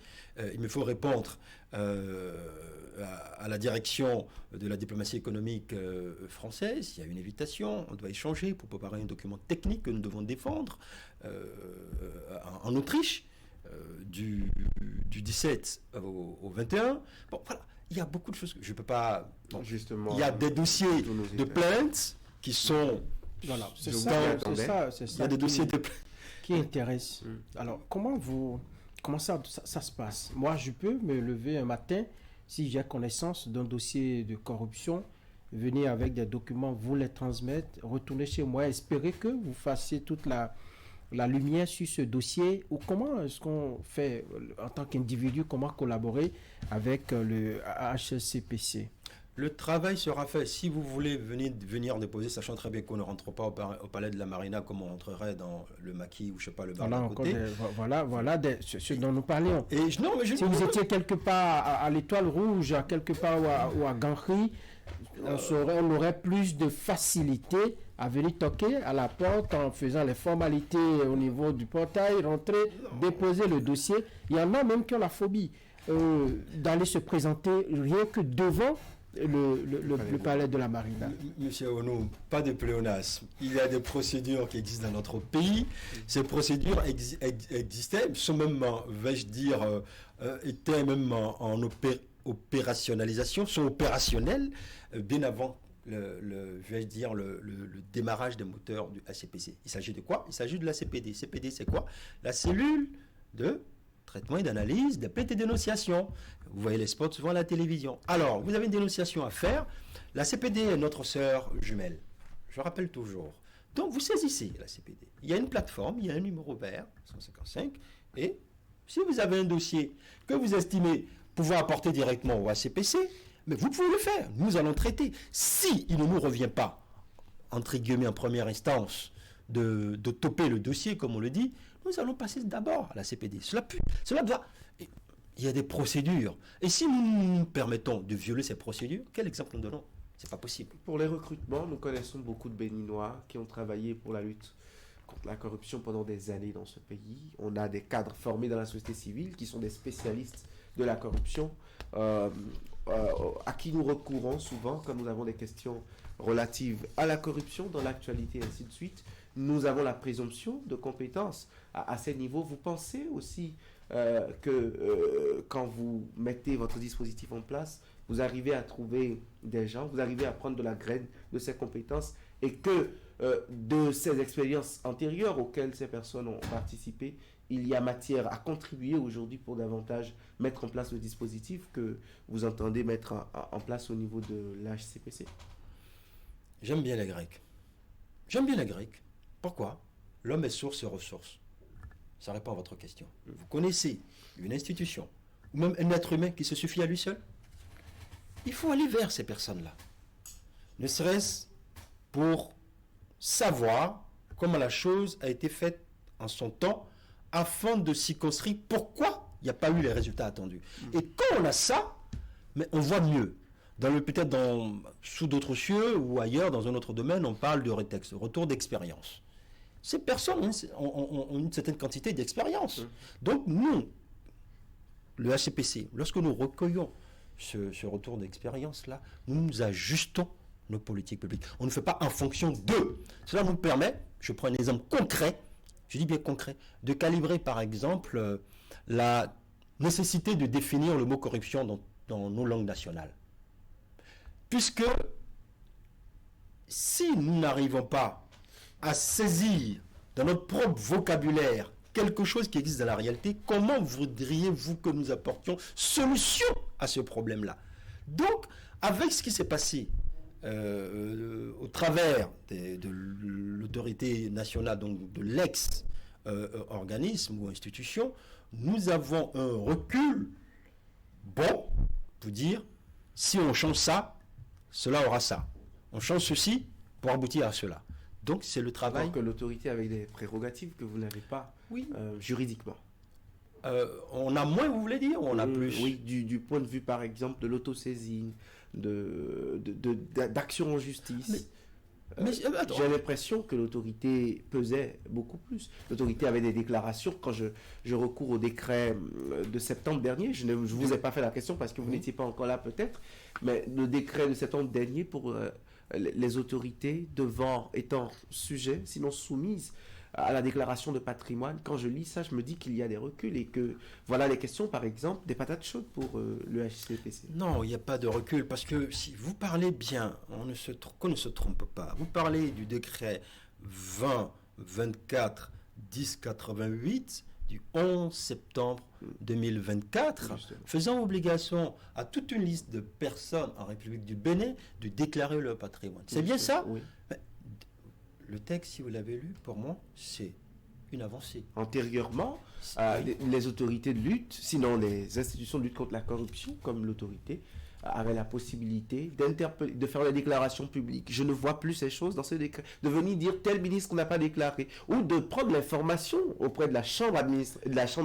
il me faut répondre à la direction de la diplomatie économique française. Il y a une invitation, on doit échanger pour préparer un document technique que nous devons défendre en Autriche du 17 au 21. Bon, voilà, il y a beaucoup de choses que je ne peux pas... Bon, justement, il y a des dossiers de plaintes qui sont... Voilà, c'est ça. Il y a des dossiers de plaintes qui intéressent. Alors, comment ça se passe? Moi, je peux me lever un matin, si j'ai connaissance d'un dossier de corruption, venir avec des documents, vous les transmettre, retourner chez moi, espérer que vous fassiez toute la lumière sur ce dossier, ou comment est-ce qu'on fait en tant qu'individu, comment collaborer avec le HCPC? Le travail sera fait. Si vous voulez venir déposer, sachant très bien qu'on ne rentre pas au palais de la Marina comme on rentrerait dans le maquis ou je sais pas le bar d'à côté. Voilà ce dont nous parlions. Si vous étiez quelque part à l'Étoile Rouge, quelque part ou à Ganri, on aurait plus de facilité à venir toquer à la porte en faisant les formalités au niveau du portail, rentrer, déposer le dossier. Il y en a même qui ont la phobie d'aller se présenter rien que devant le palais de la Marina. Monsieur Onou, pas de pléonasme. Il y a des procédures qui existent dans notre pays. Ces procédures existaient, sont même, vais-je dire, étaient même en opérationnalisation, sont opérationnelles bien avant le démarrage des moteurs du ACPC. Il s'agit de quoi? Il s'agit de la CPD. CPD, c'est quoi? La cellule de traitement et d'analyse des plaintes et dénonciations. Vous voyez les spots souvent à la télévision. Alors, vous avez une dénonciation à faire. La CPD est notre sœur jumelle. Je rappelle toujours. Donc, vous saisissez la CPD. Il y a une plateforme, il y a un numéro vert, 155, et si vous avez un dossier que vous estimez pouvoir apporter directement au ACPC, mais vous pouvez le faire. Nous allons traiter. Si il ne nous revient pas, entre guillemets, en première instance, de toper le dossier, comme on le dit, nous allons passer d'abord à la CPD. Cela doit... Il y a des procédures. Et si nous nous permettons de violer ces procédures, quel exemple nous donnons? C'est pas possible. Pour les recrutements, nous connaissons beaucoup de Béninois qui ont travaillé pour la lutte contre la corruption pendant des années dans ce pays. On a des cadres formés dans la société civile qui sont des spécialistes de la corruption, à qui nous recourons souvent quand nous avons des questions relatives à la corruption dans l'actualité et ainsi de suite. Nous avons la présomption de compétence à ces niveaux. Vous pensez aussi que quand vous mettez votre dispositif en place, vous arrivez à trouver des gens, vous arrivez à prendre de la graine de ces compétences et que de ces expériences antérieures auxquelles ces personnes ont participé, il y a matière à contribuer aujourd'hui pour davantage mettre en place le dispositif que vous entendez mettre en place au niveau de l'HCPC? J'aime bien les Grecs. J'aime bien les Grecs. Pourquoi? L'homme est source et ressource. Ça répond à votre question. Vous connaissez une institution, ou même un être humain qui se suffit à lui seul? Il faut aller vers ces personnes-là. Ne serait-ce pour savoir comment la chose a été faite en son temps, afin de circonscrire pourquoi il n'y a pas eu les résultats attendus. Et quand on a ça, mais on voit mieux. Peut-être sous d'autres cieux ou ailleurs, dans un autre domaine, on parle de retour d'expérience. Ces personnes ont une certaine quantité d'expérience. Donc nous, le HCPC, lorsque nous recueillons ce retour d'expérience-là, nous ajustons nos politiques publiques. On ne fait pas en fonction d'eux. Cela nous permet, je prends un exemple concret, je dis bien concret, de calibrer par exemple la nécessité de définir le mot corruption dans nos langues nationales. Puisque si nous n'arrivons pas à saisir dans notre propre vocabulaire quelque chose qui existe dans la réalité, comment voudriez-vous que nous apportions solution à ce problème-là? Donc, avec ce qui s'est passé au travers de l'autorité nationale, donc de l'ex-organisme ou institution, nous avons un recul bon pour dire, si on change ça, cela aura ça. On change ceci pour aboutir à cela. Donc c'est le travail... Alors que l'autorité avec des prérogatives que vous n'avez pas juridiquement. On a moins, vous voulez dire, ou on a plus? Oui, du point de vue par exemple de l'autosaisine, d'action en justice. J'ai l'impression que l'autorité pesait beaucoup plus. L'autorité avait des déclarations. Quand je recours au décret de septembre dernier, je ne vous ai pas fait la question parce que vous n'étiez pas encore là peut-être, mais le décret de septembre dernier pour les autorités étant sujet, sinon soumises à la déclaration de patrimoine, quand je lis ça, je me dis qu'il y a des reculs et que voilà les questions, par exemple, des patates chaudes pour le HCPC. Non, il n'y a pas de recul parce que si vous parlez bien, qu'on ne se trompe pas, vous parlez du décret 20-24-10-88 du 11 septembre 2024, faisant obligation à toute une liste de personnes en République du Bénin de déclarer leur patrimoine. C'est bien ça? Oui. Le texte, si vous l'avez lu, pour moi, c'est une avancée. Antérieurement, les autorités de lutte, sinon les institutions de lutte contre la corruption, comme l'autorité, avaient la possibilité de faire des déclarations publiques. Je ne vois plus ces choses dans ce décret. De venir dire tel ministre qu'on n'a pas déclaré, ou de prendre l'information auprès de la chambre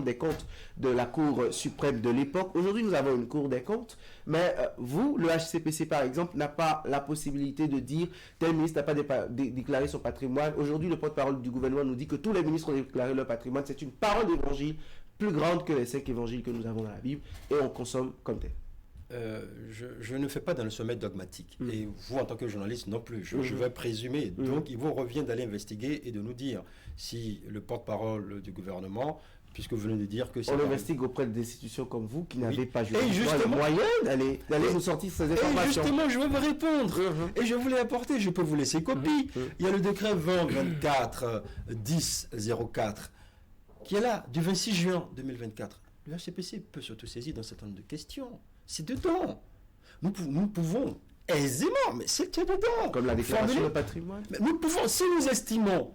des comptes de la Cour suprême de l'époque. Aujourd'hui, nous avons une Cour des comptes, mais vous, le HCPC par exemple, n'a pas la possibilité de dire tel ministre n'a pas déclaré son patrimoine. Aujourd'hui, le porte-parole du gouvernement nous dit que tous les ministres ont déclaré leur patrimoine. C'est une parole d'évangile plus grande que les 5 évangiles que nous avons dans la Bible, et on consomme comme tel. Je ne fais pas dans le sommet dogmatique. Et vous, en tant que journaliste, non plus. Je vais présumer. Donc, il vous revient d'aller investiguer et de nous dire si le porte-parole du gouvernement, puisque vous venez de dire que... On investigue auprès d'institutions comme vous qui n'avez pas juridiquement les moyens d'aller nous sortir ces informations. Et justement, je vais vous répondre. Et je voulais apporter, je peux vous laisser copie. Il y a le décret 20-24-10-04 qui est là, du 26 juin 2024. Le HCPC peut s'autosaisir dans un certain nombre de questions. C'est dedans. Nous pouvons aisément, mais c'est dedans. Comme la déclaration de patrimoine. Mais nous pouvons, si nous estimons,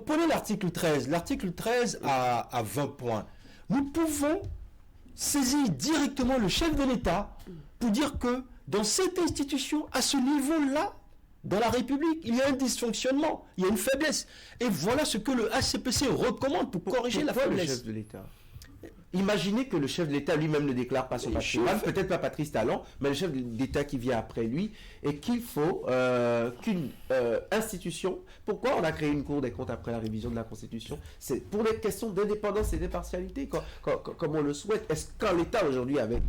prenez l'article 13. L'article 13 a 20 points. Nous pouvons saisir directement le chef de l'État pour dire que dans cette institution, à ce niveau-là, dans la République, il y a un dysfonctionnement, il y a une faiblesse. Et voilà ce que le HCPC recommande pour corriger la faiblesse. Le chef de l'État. Imaginez que le chef de l'État lui-même ne déclare pas son patrimoine, peut-être pas Patrice Talon, mais le chef d'État qui vient après lui, et qu'il faut qu'une institution... Pourquoi on a créé une Cour des comptes après la révision de la Constitution? C'est pour des questions d'indépendance et d'impartialité, comme on le souhaite. Est-ce qu'en l'État aujourd'hui, avec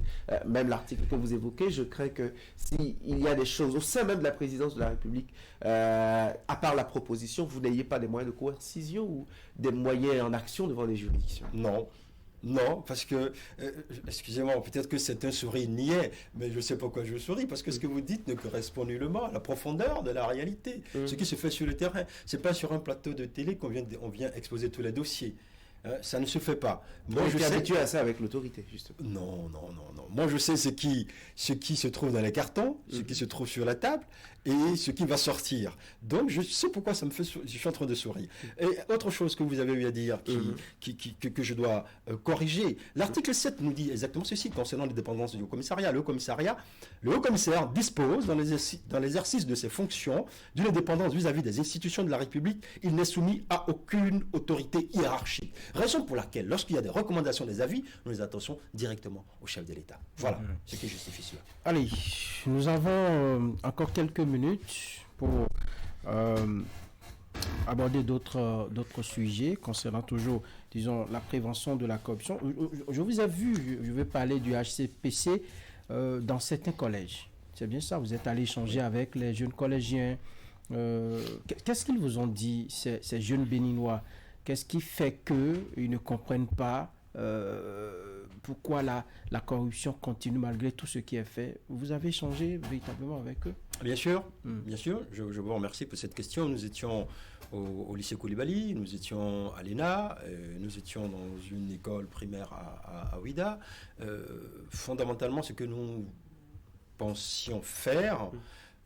même l'article que vous évoquez, je crains que s'il y a des choses au sein même de la présidence de la République, à part la proposition, vous n'ayez pas des moyens de coercition ou des moyens en action devant les juridictions? Non, parce que, excusez-moi, peut-être que c'est un sourire niais, mais je ne sais pas pourquoi je souris, parce que ce que vous dites ne correspond nullement à la profondeur de la réalité. Ce qui se fait sur le terrain, ce n'est pas sur un plateau de télé qu'on vient exposer tous les dossiers. Ça ne se fait pas. Moi, je suis habitué à ça avec l'autorité, justement. Non. Moi, je sais ce qui se trouve dans les cartons, ce qui se trouve sur la table et ce qui va sortir. Donc, je sais pourquoi ça me fait... Je suis en train de sourire. Et autre chose que vous avez eu à dire, que je dois corriger. L'article 7 nous dit exactement ceci concernant les dépendances du Haut-Commissariat. Le Haut-Commissaire dispose, dans l'exercice de ses fonctions, d'une indépendance vis-à-vis des institutions de la République. Il n'est soumis à aucune autorité hiérarchique. Raison pour laquelle, lorsqu'il y a des recommandations, des avis, nous les adressons directement au chef de l'État. Voilà ce qui justifie cela. Allez, nous avons encore quelques minutes pour aborder d'autres sujets concernant toujours, disons, la prévention de la corruption. Je vous ai vu, je vais parler du HCPC dans certains collèges. C'est bien ça, vous êtes allé échanger avec les jeunes collégiens. Qu'est-ce qu'ils vous ont dit, ces jeunes béninois? Qu'est-ce qui fait qu'ils ne comprennent pas pourquoi la corruption continue malgré tout ce qui est fait? Vous avez échangé véritablement avec eux? Bien sûr, bien sûr. Je vous remercie pour cette question. Nous étions au lycée Koulibaly, nous étions à l'ENA, nous étions dans une école primaire à Ouida. Fondamentalement, ce que nous pensions faire,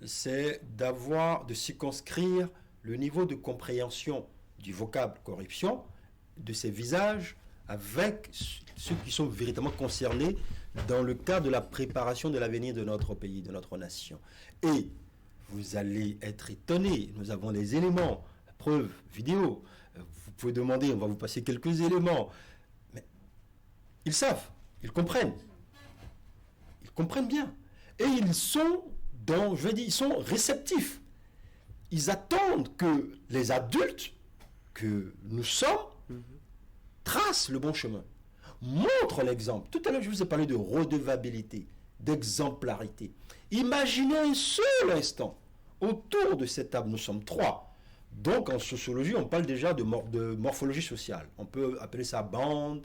c'est de circonscrire le niveau de compréhension du vocable corruption, de ces visages, avec ceux qui sont véritablement concernés dans le cadre de la préparation de l'avenir de notre pays, de notre nation. Et vous allez être étonnés, nous avons les éléments, la preuve vidéo. Vous pouvez demander, on va vous passer quelques éléments. Mais ils savent, ils comprennent bien. Et ils sont ils sont réceptifs. Ils attendent que les adultes que nous sommes tracent le bon chemin, montrent l'exemple. Tout à l'heure, je vous ai parlé de redevabilité, d'exemplarité. Imaginez un seul instant, autour de cette table, nous sommes 3. Donc, en sociologie, on parle déjà de morphologie sociale. On peut appeler ça bande,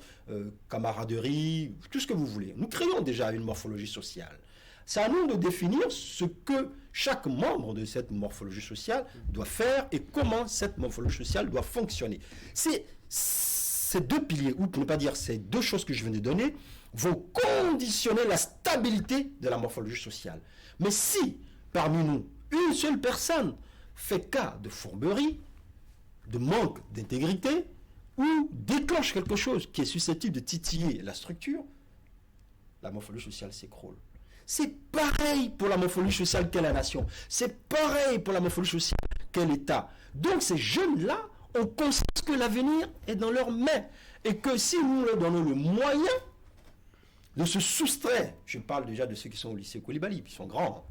camaraderie, tout ce que vous voulez. Nous créons déjà une morphologie sociale. C'est à nous de définir ce que chaque membre de cette morphologie sociale doit faire et comment cette morphologie sociale doit fonctionner. Ces deux piliers, ou pour ne pas dire ces deux choses que je viens de donner, vont conditionner la stabilité de la morphologie sociale. Mais si, parmi nous, une seule personne fait cas de fourberie, de manque d'intégrité, ou déclenche quelque chose qui est susceptible de titiller la structure, la morphologie sociale s'écroule. C'est pareil pour la morphologie sociale qu'est la nation. C'est pareil pour la morphologie sociale qu'est l'État. Donc ces jeunes-là ont conscience que l'avenir est dans leurs mains. Et que si nous leur donnons le moyen de se soustraire, je parle déjà de ceux qui sont au lycée Koulibaly, qui sont grands,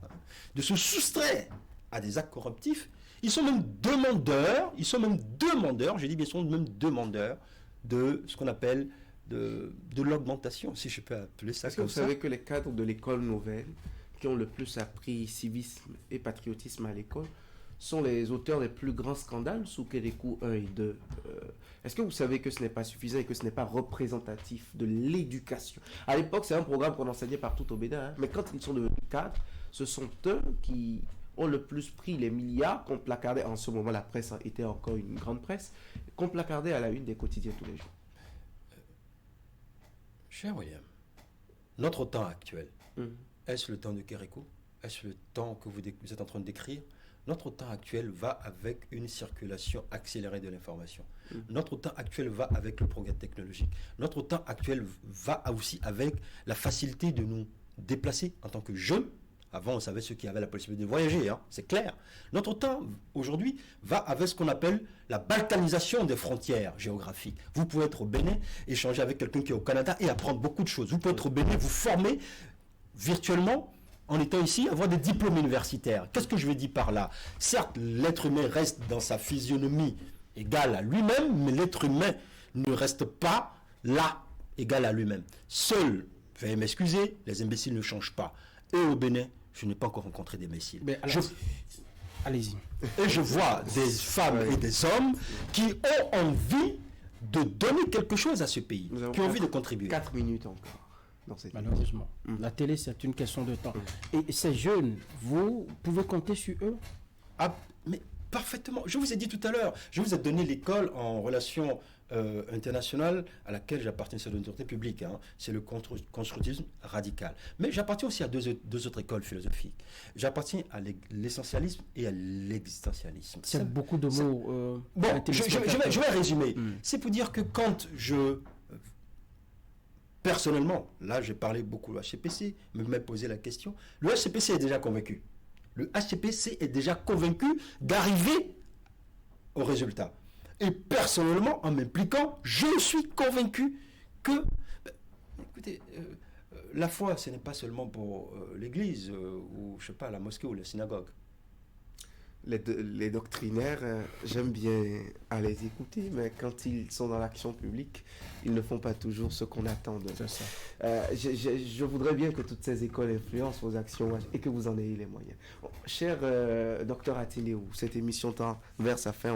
de se soustraire à des actes corruptifs, ils sont même demandeurs, je dis bien, ils sont même demandeurs de ce qu'on appelle de l'augmentation, si je peux appeler ça comme ça. Vous savez que les cadres de l'école nouvelle, qui ont le plus appris civisme et patriotisme à l'école, sont les auteurs des plus grands scandales sous Kérékou 1 et 2. Est-ce que vous savez que ce n'est pas suffisant et que ce n'est pas représentatif de l'éducation? À l'époque, c'est un programme qu'on enseignait partout au Bénin, mais quand ils sont devenus cadres, ce sont eux qui ont le plus pris les milliards qu'on placardait, en ce moment la presse était encore une grande presse, qu'on placardait à la une des quotidiens tous les jours. Cher William, notre temps actuel, est-ce le temps de Kérékou? Est-ce le temps que vous êtes en train de décrire? Notre temps actuel va avec une circulation accélérée de l'information. Notre temps actuel va avec le progrès technologique. Notre temps actuel va aussi avec la facilité de nous déplacer en tant que jeunes. Avant, on savait ceux qui avaient la possibilité de voyager, c'est clair. Notre temps, aujourd'hui, va avec ce qu'on appelle la balkanisation des frontières géographiques. Vous pouvez être au Bénin, échanger avec quelqu'un qui est au Canada et apprendre beaucoup de choses. Vous pouvez être au Bénin, vous former virtuellement, en étant ici, avoir des diplômes universitaires. Qu'est-ce que je veux dire par là? Certes, l'être humain reste dans sa physionomie égale à lui-même, mais l'être humain ne reste pas là, égal à lui-même. Seul, veuillez m'excuser, les imbéciles ne changent pas. Et au Bénin, je n'ai pas encore rencontré d'imbéciles. Allez-y. Et je vois des femmes et des hommes qui ont envie de donner quelque chose à ce pays, qui ont envie de contribuer. 4 minutes encore. Malheureusement. La télé, c'est une question de temps. Et ces jeunes, vous pouvez compter sur eux? Ah, mais parfaitement. Je vous ai dit tout à l'heure, je vous ai donné l'école en relation internationale à laquelle j'appartiens, c'est l'autorité publique, hein. C'est le constructivisme radical. Mais j'appartiens aussi à deux autres écoles philosophiques. J'appartiens à l'essentialisme et à l'existentialisme. C'est beaucoup de mots. Bon, je vais résumer. C'est pour dire que quand personnellement, là j'ai parlé beaucoup de HCPC, me m'est posé la question, le HCPC est déjà convaincu. Le HCPC est déjà convaincu d'arriver au résultat. Et personnellement, en m'impliquant, je suis convaincu que, écoutez, la foi, ce n'est pas seulement pour l'église, ou je sais pas, la mosquée ou la synagogue. Les doctrinaires, j'aime bien aller écouter, mais quand ils sont dans l'action publique, ils ne font pas toujours ce qu'on attend d'eux. C'est ça. Je voudrais bien que toutes ces écoles influencent vos actions et que vous en ayez les moyens. Bon, cher docteur Atineou, cette émission tend vers sa fin,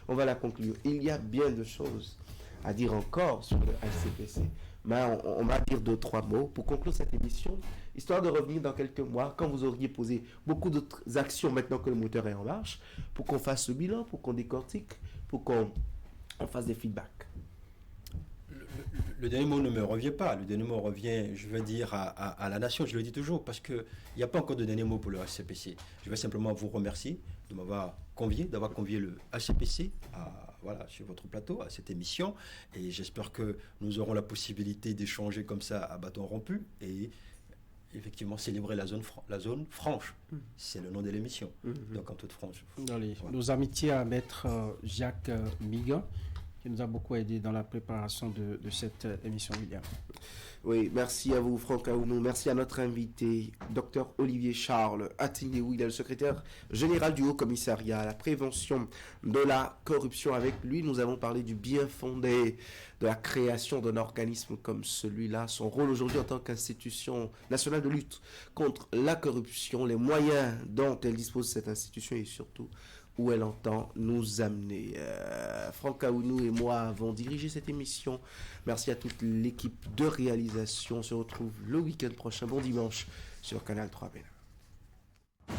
on va la conclure. Il y a bien de choses à dire encore sur le HCPC, mais on va dire 2-3 mots pour conclure cette émission, histoire de revenir dans quelques mois, quand vous auriez posé beaucoup d'autres actions maintenant que le moteur est en marche, pour qu'on fasse le bilan, pour qu'on décortique, pour qu'on fasse des feedbacks. Le dernier mot ne me revient pas. Le dernier mot revient, je veux dire, à la nation. Je le dis toujours parce qu'il n'y a pas encore de dernier mot pour le HCPC. Je vais simplement vous remercier de m'avoir convié, d'avoir convié le HCPC sur votre plateau, à cette émission. Et j'espère que nous aurons la possibilité d'échanger comme ça à bâton rompu et effectivement célébrer la zone franche. C'est le nom de l'émission. Donc en toute franche. Nos amitiés à maître Jacques Migan, qui nous a beaucoup aidé dans la préparation de cette émission, William. Oui, merci à vous, Franck Aounou. Merci à notre invité, Dr Olivier Charles Atineou. Il est le secrétaire général du Haut-Commissariat à la prévention de la corruption. Avec lui, nous avons parlé du bien fondé de la création d'un organisme comme celui-là, son rôle aujourd'hui en tant qu'institution nationale de lutte contre la corruption, les moyens dont elle dispose cette institution et surtout où elle entend nous amener. Franck Aounou et moi avons dirigé cette émission. Merci à toute l'équipe de réalisation. On se retrouve le week-end prochain. Bon dimanche sur Canal 3 Bénin.